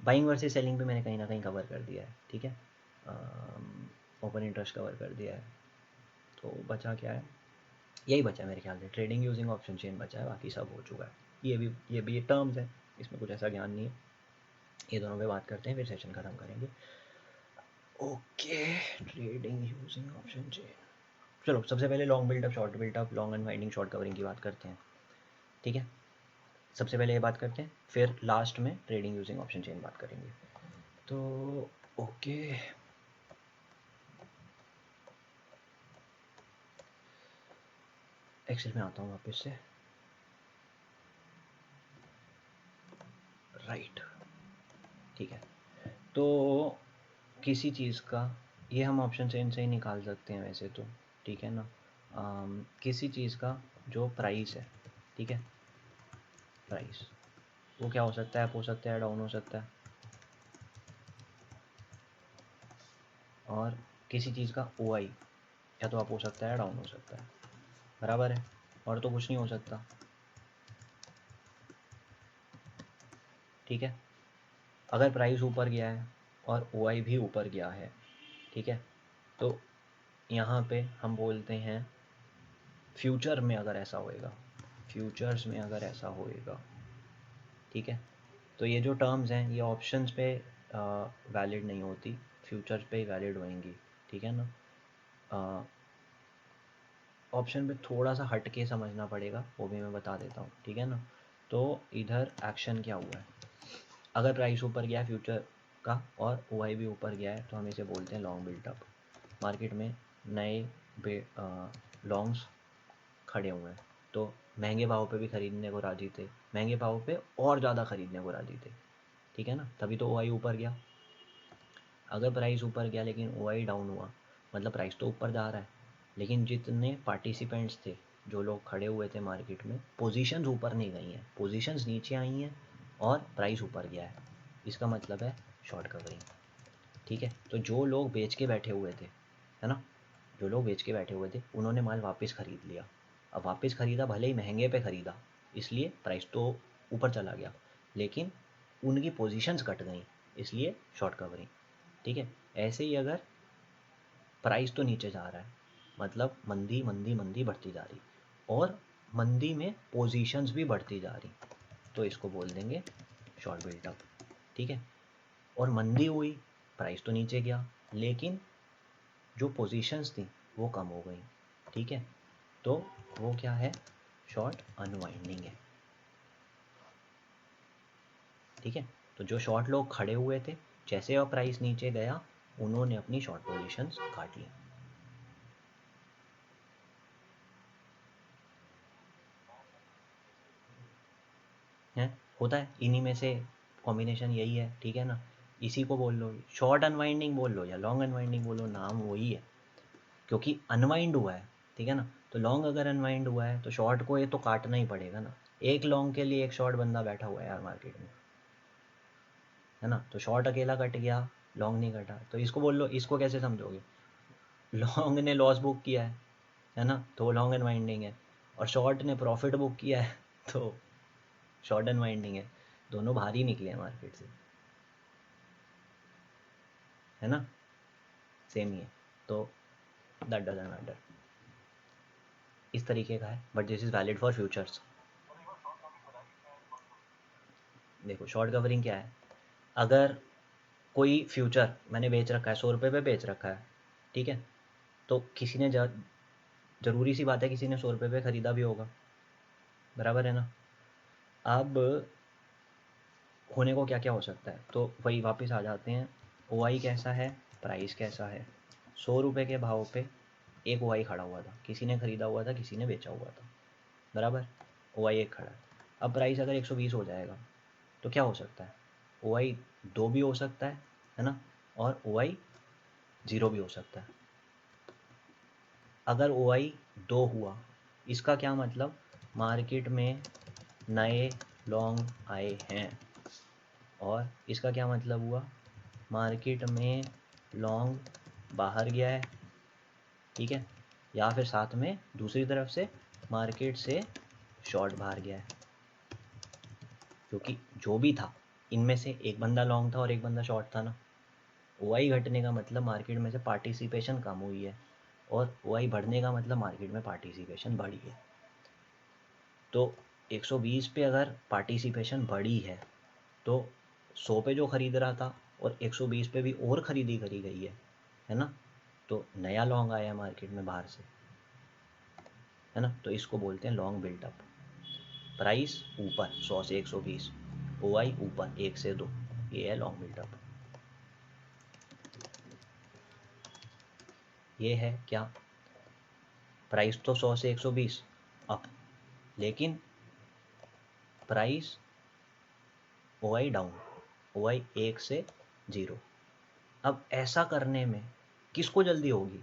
बाइंग वर्सेस सेलिंग पे मैंने कहीं ना कहीं कवर कर दिया है. ठीक है. ओपन इंटरेस्ट कवर कर दिया है. तो बचा क्या है? यही बचा है मेरे ख्याल से. ट्रेडिंग यूजिंग ऑप्शन चेन बचा है, बाकी सब हो चुका है. ये भी टर्म्स है, इसमें कुछ ऐसा ज्ञान नहीं है. ये दोनों पे बात करते हैं, फिर सेशन ख़त्म करेंगे। Okay, trading using option chain. चलो सबसे पहले long buildup, short buildup, long unwinding, short covering की बात करते हैं, ठीक है। सबसे पहले ये बात करते हैं, फिर लास्ट में ट्रेडिंग यूजिंग ऑप्शन चेन बात करेंगे। तो ओके, एक्सेल में आता हूँ वापस से। राइट, ठीक है। तो किसी चीज़ का, ये हम ऑप्शन चेन से ही निकाल सकते हैं वैसे तो, ठीक है ना। किसी चीज़ का जो प्राइस है, ठीक है, प्राइस वो क्या हो सकता है, अप हो सकता है, डाउन हो सकता है। और किसी चीज़ का ओ आई या तो अप हो सकता है, डाउन हो सकता है, बराबर है। और तो कुछ नहीं हो सकता, ठीक है। अगर प्राइस ऊपर गया है और ओ आई भी ऊपर गया है, ठीक है, तो यहाँ पे हम बोलते हैं फ्यूचर में अगर ऐसा होएगा, फ्यूचर्स में अगर ऐसा होएगा, ठीक है, तो ये जो टर्म्स हैं ये ऑप्शंस पे वैलिड नहीं होती, फ्यूचर्स पे ही वैलिड होंगी, ठीक है ना। ऑप्शन पे थोड़ा सा हट के समझना पड़ेगा, वो भी मैं बता देता हूँ, ठीक है ना। तो इधर एक्शन क्या हुआ है, अगर प्राइस ऊपर गया है फ्यूचर का और ओ आई भी ऊपर गया है, तो हम इसे बोलते हैं लॉन्ग बिल्टअप। मार्केट में नए लॉन्ग्स खड़े हुए हैं, तो महंगे भाव पे भी ख़रीदने को राजी थे, महंगे भाव पे और ज़्यादा ख़रीदने को राजी थे, ठीक है ना, तभी तो ओ आई ऊपर गया। अगर प्राइस ऊपर गया लेकिन ओ आई डाउन हुआ, मतलब प्राइस तो ऊपर जा रहा है, लेकिन जितने पार्टिसिपेंट्स थे, जो लोग खड़े हुए थे मार्केट में, पोजीशंस ऊपर नहीं गई हैं, पोजीशंस नीचे आई हैं और प्राइस ऊपर गया है, इसका मतलब है शॉर्ट कवरिंग, ठीक है। तो जो लोग बेच के बैठे हुए थे, है ना, जो लोग बेच के बैठे हुए थे उन्होंने माल वापस ख़रीद लिया। अब वापस ख़रीदा, भले ही महंगे पे ख़रीदा, इसलिए प्राइस तो ऊपर चला गया, लेकिन उनकी पोजीशंस कट गई, इसलिए शॉर्ट कवरिंग, ठीक है। ऐसे ही अगर प्राइस तो नीचे जा रहा है, मतलब मंदी मंदी मंदी बढ़ती जा रही, और मंदी में पोजीशंस भी बढ़ती जा रही, तो इसको बोल देंगे शॉर्ट बिल्टअप, ठीक है। और मंदी हुई, प्राइस तो नीचे गया, लेकिन जो पोजीशंस थी वो कम हो गई, ठीक है, तो वो क्या है, शॉर्ट अनवाइंडिंग है, ठीक है। तो जो शॉर्ट लोग खड़े हुए थे, जैसे अब प्राइस नीचे गया, उन्होंने अपनी शॉर्ट पोजीशंस काट ली। हैं, होता है इन्हीं में से, कॉम्बिनेशन यही है, ठीक है ना। इसी को बोल लो शॉर्ट अनवाइंडिंग बोल लो या लॉन्ग अनवाइंडिंग बोलो, नाम वही है, क्योंकि अनवाइंड हुआ है, ठीक है ना। तो लॉन्ग अगर अनवाइंड हुआ है तो शॉर्ट को ये तो काटना ही पड़ेगा ना। एक लॉन्ग के लिए एक शॉर्ट बंदा बैठा हुआ है यार मार्केट में, है ना, तो शॉर्ट अकेला कट गया, लॉन्ग नहीं कटा, तो इसको बोल लो, इसको कैसे समझोगे, लॉन्ग ने लॉस बुक किया है ना, तो वो लॉन्ग अनवाइंडिंग है, और शॉर्ट ने प्रॉफिट बुक किया है तो शॉर्ट अनवाइंडिंग है। दोनों बाहर ही निकले हैं मार्केट से, है ना, सेम ही है, तो दैट डजंट मैटर, इस तरीके का है, but this is valid for futures. देखो शॉर्ट कवरिंग क्या है, अगर कोई फ्यूचर मैंने बेच रखा है, 100 रुपये पे बेच रखा है, ठीक है, तो किसी ने ज़रूरी सी बात है किसी ने 100 रुपये पे ख़रीदा भी होगा, बराबर है ना। अब होने को क्या क्या हो सकता है, तो वही वापस आ जाते हैं, ओ आई कैसा है, प्राइस कैसा है। 100 रुपये के भाव पे एक ओ आई खड़ा हुआ था, किसी ने ख़रीदा हुआ था, किसी ने बेचा हुआ था, बराबर, ओ आई एक खड़ा है। अब प्राइस अगर 120 हो जाएगा तो क्या हो सकता है, ओ आई 2 भी हो सकता है ना, और ओ आई 0 भी हो सकता है। अगर ओ आई 2 हुआ, इसका क्या मतलब, मार्केट में नए लॉन्ग आए हैं, और इसका क्या मतलब हुआ, मार्केट में लॉन्ग बाहर गया है, ठीक है, या फिर साथ में दूसरी तरफ से मार्केट से शॉर्ट बाहर गया है, क्योंकि जो भी था इनमें से एक बंदा लॉन्ग था और एक बंदा शॉर्ट था ना। ओ आई घटने का मतलब मार्केट में से पार्टिसिपेशन कम हुई है, और ओ आई बढ़ने का मतलब मार्केट में पार्टिसिपेशन बढ़ी है। तो 120 पे अगर पार्टिसिपेशन बढ़ी है तो 100 पे जो खरीद रहा था और 120 पे भी और खरीदी करी गई है ना, तो नया लॉन्ग आया है मार्केट में बाहर से, है ना, तो इसको बोलते हैं लॉन्ग बिल्टअप। प्राइस ऊपर 100 से 120, ओ आई ऊपर 1 से 2, ये है लॉन्ग बिल्टअप। ये है क्या, प्राइस तो 100 से 120 अप, लेकिन प्राइस ओ आई डाउन, ओ आई 1 से 0। अब ऐसा करने में किसको जल्दी होगी,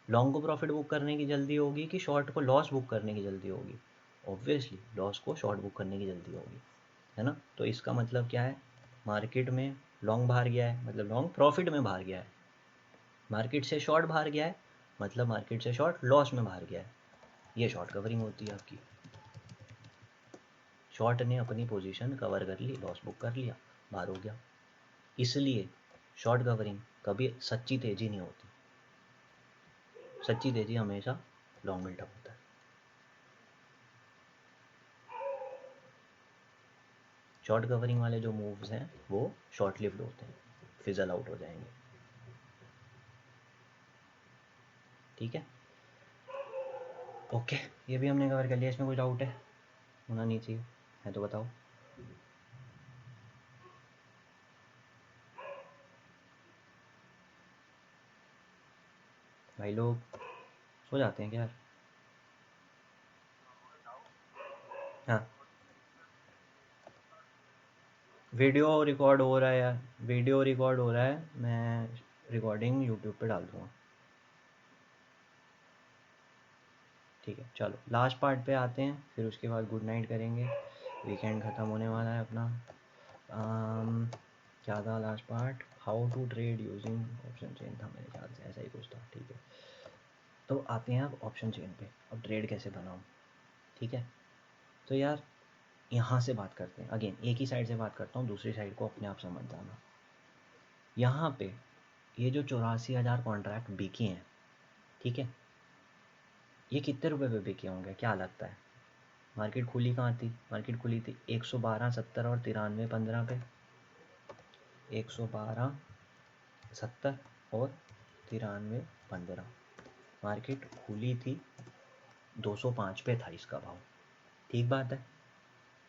लॉन्ग को प्रॉफिट बुक करने की जल्दी होगी कि शॉर्ट को लॉस बुक करने की जल्दी होगी? ऑब्वियसली लॉस को शॉर्ट बुक करने की जल्दी होगी, है ना। तो इसका मतलब क्या है, मार्केट में लॉन्ग बाहर गया है मतलब लॉन्ग प्रॉफिट में बाहर गया है, मार्केट से शॉर्ट बाहर गया है मतलब मार्केट से शॉर्ट लॉस में बाहर गया है। ये शॉर्ट कवरिंग होती है आपकी। शॉर्ट ने अपनी पोजीशन कवर कर ली, लॉस बुक कर लिया, बाहर हो गया। इसलिए शॉर्ट कवरिंग कभी सच्ची तेजी नहीं होती, सच्ची तेजी हमेशा लॉन्ग बिल्टअप होता है। शॉर्ट कवरिंग वाले जो मूव्स हैं वो शॉर्ट लिव्ड होते हैं, फिजल आउट हो जाएंगे, ठीक है। ओके, ये भी हमने कवर कर लिया। इसमें कोई डाउट है, होना नहीं चाहिए, है तो बताओ। भाई लोग सो जाते हैं क्या यार? हाँ, वीडियो रिकॉर्ड हो रहा है यार, वीडियो रिकॉर्ड हो रहा है, मैं रिकॉर्डिंग यूट्यूब पे डाल दूँगा, ठीक है। चलो लास्ट पार्ट पे आते हैं, फिर उसके बाद गुड नाइट करेंगे, वीकेंड ख़त्म होने वाला है अपना। क्या था last part, how to trade using option chain था मेरे ख्याल से, ऐसा ही कुछ था, ठीक है। तो आते हैं अब ऑप्शन चेन पे, अब ट्रेड कैसे बनाऊँ, ठीक है। तो यार यहाँ से बात करते हैं, अगेन एक ही साइड से बात करता हूँ, दूसरी साइड को अपने आप समझ जाना। यहाँ पे ये जो 84,000 कॉन्ट्रैक्ट बिके हैं, ठीक है, ये कितने रुपए पे बिके होंगे, क्या लगता है? मार्केट खुली कहाँ थी, मार्केट खुली थी 112.70 और 93.15 पे, 112.70 और 93.15, मार्केट खुली थी 205 पे था इसका भाव, ठीक बात है।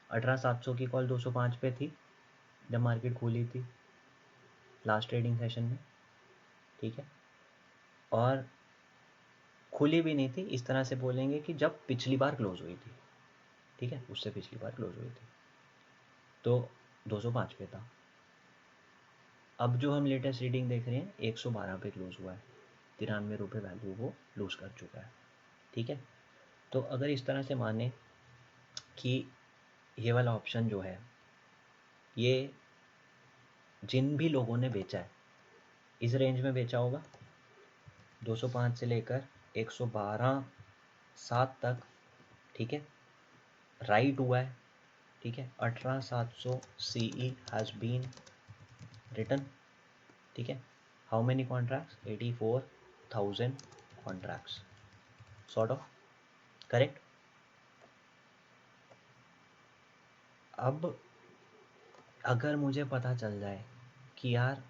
18,700 की कॉल 205 पे थी जब मार्केट खुली थी लास्ट ट्रेडिंग सेशन में, ठीक है। और खुली भी नहीं थी, इस तरह से बोलेंगे कि जब पिछली बार क्लोज हुई थी, ठीक है, उससे पिछली बार क्लोज हुई थी, तो 205 पे था। अब जो हम लेटेस्ट रीडिंग देख रहे हैं 112 पे क्लोज हुआ है, 93 रुपये वैल्यू वो लूज़ कर चुका है, ठीक है। तो अगर इस तरह से माने कि ये वाला ऑप्शन जो है, ये जिन भी लोगों ने बेचा है इस रेंज में बेचा होगा, 205 से लेकर 112.7 तक, ठीक है, राइट हुआ है, ठीक है। 18,700 सी ई हैज़ बीन रिटर्न, ठीक है। How many contracts, 84,000 contracts, sort of correct. अब अगर मुझे पता चल जाए कि यार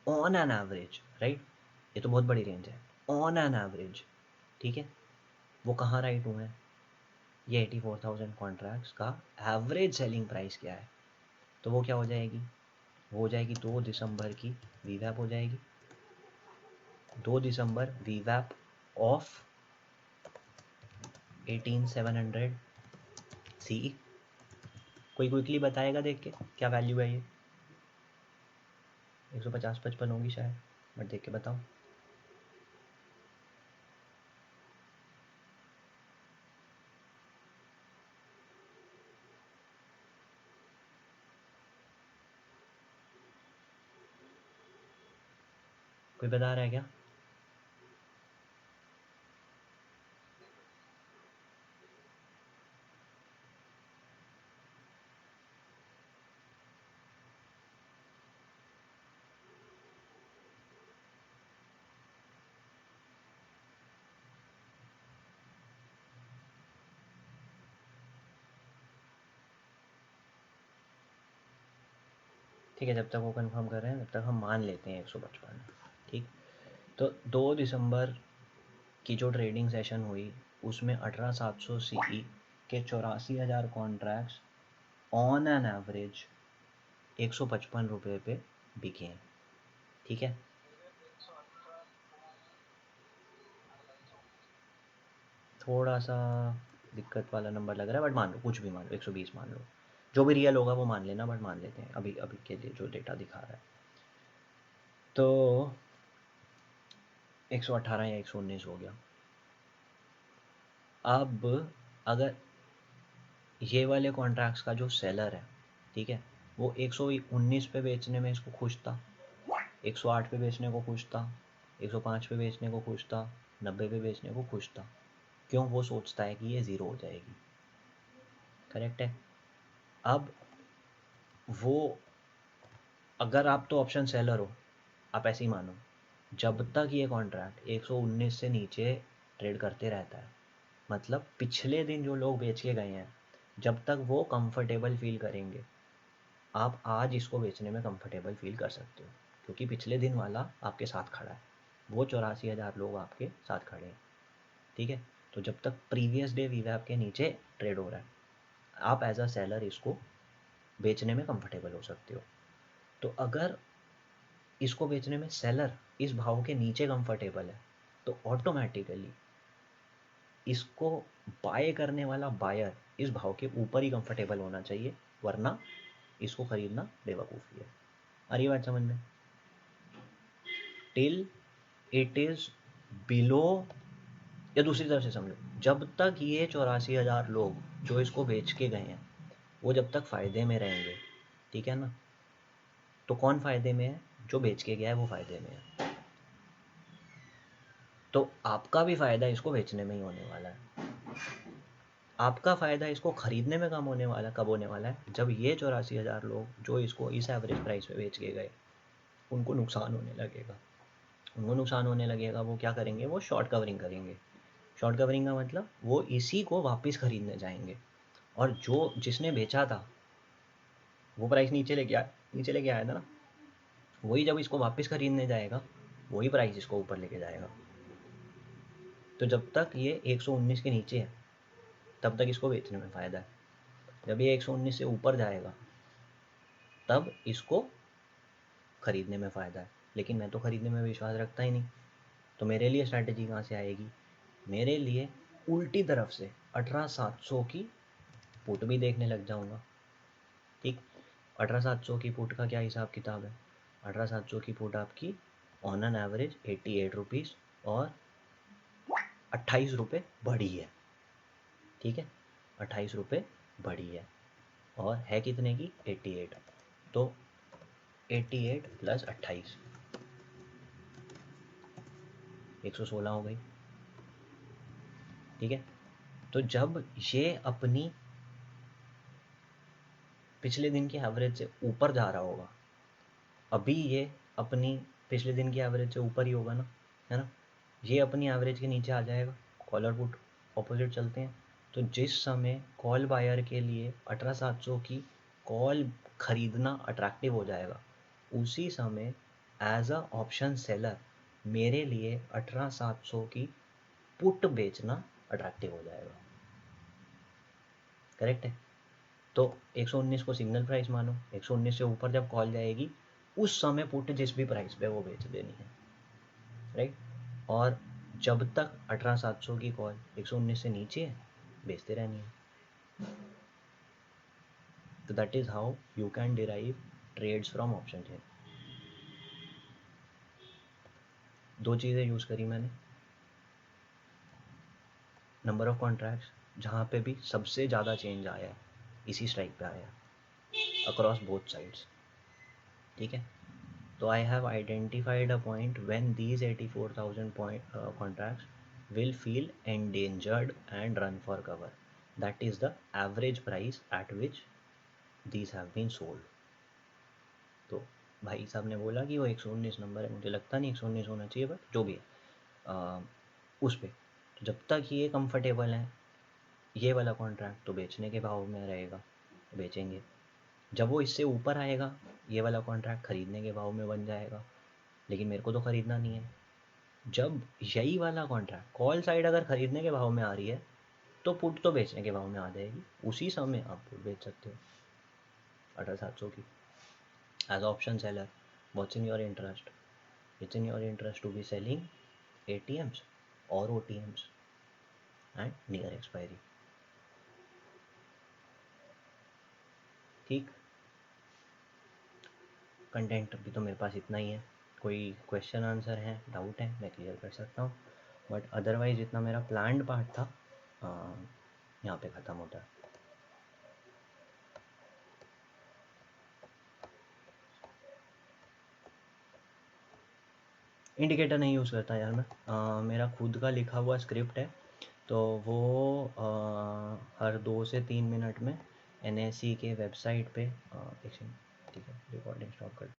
ऑन एन एवरेज, राइट, ये तो बहुत बड़ी रेंज है, ऑन एन एवरेज, ठीक है, वो कहाँ राइट हुए हैं, ये 84,000 कॉन्ट्रैक्ट्स का एवरेज सेलिंग प्राइस क्या है, तो वो क्या हो जाएगी, वो हो जाएगी 2 दिसंबर की वीवैप हो जाएगी, 2 दिसंबर वीवैप ऑफ 18,700 सी। कोई क्विकली बताएगा देख के क्या वैल्यू है ये, 150-55 होगी शायद, बट देख के बताओ। कोई बता रहा है क्या? ठीक है, जब तक वो कंफर्म कर रहे हैं तब तक हम मान लेते हैं 155। ठीक, तो 2 दिसंबर की जो ट्रेडिंग सेशन हुई उसमें 18700 सीई के 84,000 कॉन्ट्रैक्ट्स ऑन एन एवरेज 155 रुपये पे बिके हैं। ठीक है, थोड़ा सा दिक्कत वाला नंबर लग रहा है, बट मान लो, कुछ भी मान लो, 120 मान लो, जो भी रियल होगा वो मान लेना, बट मान लेते हैं अभी अभी के लिए जो डेटा दिखा रहा है। तो 118 या 119 हो गया। अब अगर ये वाले कॉन्ट्रैक्ट्स का जो सेलर है, ठीक है, वो 119 पे बेचने में इसको खुश था, 108 पे बेचने को खुश था, 105 पे बेचने को खुश था, 90 पे बेचने को खुश था। क्यों? वो सोचता है कि ये ज़ीरो हो जाएगी। करेक्ट है। अब वो, अगर आप तो ऑप्शन सेलर हो, आप ऐसे ही मानो, जब तक ये कॉन्ट्रैक्ट 119 से नीचे ट्रेड करते रहता है, मतलब पिछले दिन जो लोग बेच के गए हैं, जब तक वो कंफर्टेबल फील करेंगे, आप आज इसको बेचने में कंफर्टेबल फील कर सकते हो, क्योंकि पिछले दिन वाला आपके साथ खड़ा है, वो 84,000 लोग आपके साथ खड़े हैं। ठीक है, तो जब तक प्रीवियस डे वीवैप के नीचे ट्रेड हो रहा है, आप एज अ सेलर इसको बेचने में कंफर्टेबल हो सकते हो। तो अगर इसको बेचने में सेलर इस भाव के नीचे कंफर्टेबल है, तो ऑटोमेटिकली इसको बाय करने वाला बायर इस भाव के ऊपर ही कंफर्टेबल होना चाहिए, वरना इसको खरीदना बेवकूफ़ी है। आ रही बात समझ में? टिल इट इज़ बिलो, या दूसरी तरफ से समझो, जब तक ये 84,000 लोग जो इसको बेच के गए हैं, वो जब तक फ़ायदे में रहेंगे, ठीक है ना, तो कौन फ़ायदे में है? जो बेच के गया है वो फ़ायदे में है। तो आपका भी फ़ायदा इसको बेचने में ही होने वाला है। आपका फ़ायदा इसको ख़रीदने में कम होने वाला, कब होने वाला है? जब ये 84,000 लोग जो इसको इस एवरेज प्राइस पे बेच के गए, उनको नुकसान होने लगेगा। उनको नुकसान होने लगेगा, वो क्या करेंगे? वो शॉर्ट कवरिंग करेंगे। शॉर्ट कवरिंग का मतलब वो इसी को वापस ख़रीदने जाएंगे, और जो जिसने बेचा था वो प्राइस नीचे लेके आया था ना, वही जब इसको वापस ख़रीदने जाएगा, वही प्राइस इसको ऊपर लेके जाएगा। तो जब तक ये 119 के नीचे है, तब तक इसको बेचने में फ़ायदा है। जब ये 119 से ऊपर जाएगा, तब इसको ख़रीदने में फ़ायदा है। लेकिन मैं तो ख़रीदने में विश्वास रखता ही नहीं, तो मेरे लिए स्ट्रैटेजी कहाँ से आएगी? मेरे लिए उल्टी तरफ से 18,700 की पुट भी देखने लग जाऊँगा। ठीक, 18,700 की पुट का क्या हिसाब किताब है? 18,700 की पुट आपकी ऑन एन एवरेज 88 रुपीज़ और 28 रुपये बढ़ी है। ठीक है, 28 रुपये बढ़ी है, और है कितने की? 88। तो 88 प्लस 28 116 हो गई। ठीक है, तो जब ये अपनी पिछले दिन की एवरेज से ऊपर जा रहा होगा, अभी ये अपनी पिछले दिन की एवरेज से ऊपर ही होगा ना, है ना, ये अपनी एवरेज के नीचे आ जाएगा। कॉलर पुट ऑपोजिट चलते हैं, तो जिस समय कॉल बायर के लिए 18,700 की कॉल खरीदना अट्रैक्टिव हो जाएगा, उसी समय एज अ ऑप्शन सेलर मेरे लिए 18,700 की पुट बेचना अट्रैक्टिव हो जाएगा। करेक्ट है। तो 119 को सिग्नल प्राइस मानो, 119 से ऊपर जब कॉल जाएगी, उस समय पुट जिस भी प्राइस पे वो बेच देनी है, राइट। और जब तक 18,700 की कॉल 119 से नीचे है, बेचते रहनी है। तो that is how you can derive trades from option chain. दो चीज़ें यूज़ करी मैंने, नंबर ऑफ कॉन्ट्रैक्ट्स, जहाँ पे भी सबसे ज़्यादा चेंज आया है इसी स्ट्राइक पे आया है, अक्रॉस बोथ साइड्स। ठीक है, तो I have identified a point when these 84,000 contracts will feel endangered and run for cover. That is the average price at which these have been sold. तो भाई साहब ने बोला कि वो 119 नंबर है, मुझे लगता नहीं 119 होना चाहिए, बट जो भी है उस पर, तो जब तक ये कंफर्टेबल है ये वाला कॉन्ट्रैक्ट, तो बेचने के भाव में रहेगा, बेचेंगे। जब वो इससे ऊपर आएगा ये वाला कॉन्ट्रैक्ट खरीदने के भाव में बन जाएगा, लेकिन मेरे को तो ख़रीदना नहीं है। जब यही वाला कॉन्ट्रैक्ट कॉल साइड अगर ख़रीदने के भाव में आ रही है तो पुट तो बेचने के भाव में आ जाएगी, उसी समय आप पुट बेच सकते हो 18,700 की। As option seller, what's in your interest? It's in your interest to be selling ATMs और OTMs एंड नियर एक्सपायरी। ठीक, कंटेंट अभी तो मेरे पास इतना ही है। कोई क्वेश्चन आंसर है, डाउट है, मैं क्लियर कर सकता हूँ, बट अदरवाइज जितना मेरा प्लान्ड पार्ट था यहाँ पे ख़त्म होता है। इंडिकेटर नहीं यूज़ करता यार मैं, मेरा खुद का लिखा हुआ स्क्रिप्ट है, तो वो हर 2 से 3 मिनट में NSE के वेबसाइट पे एक सेकंड, ठीक है, रिकॉर्डिंग स्टॉप कर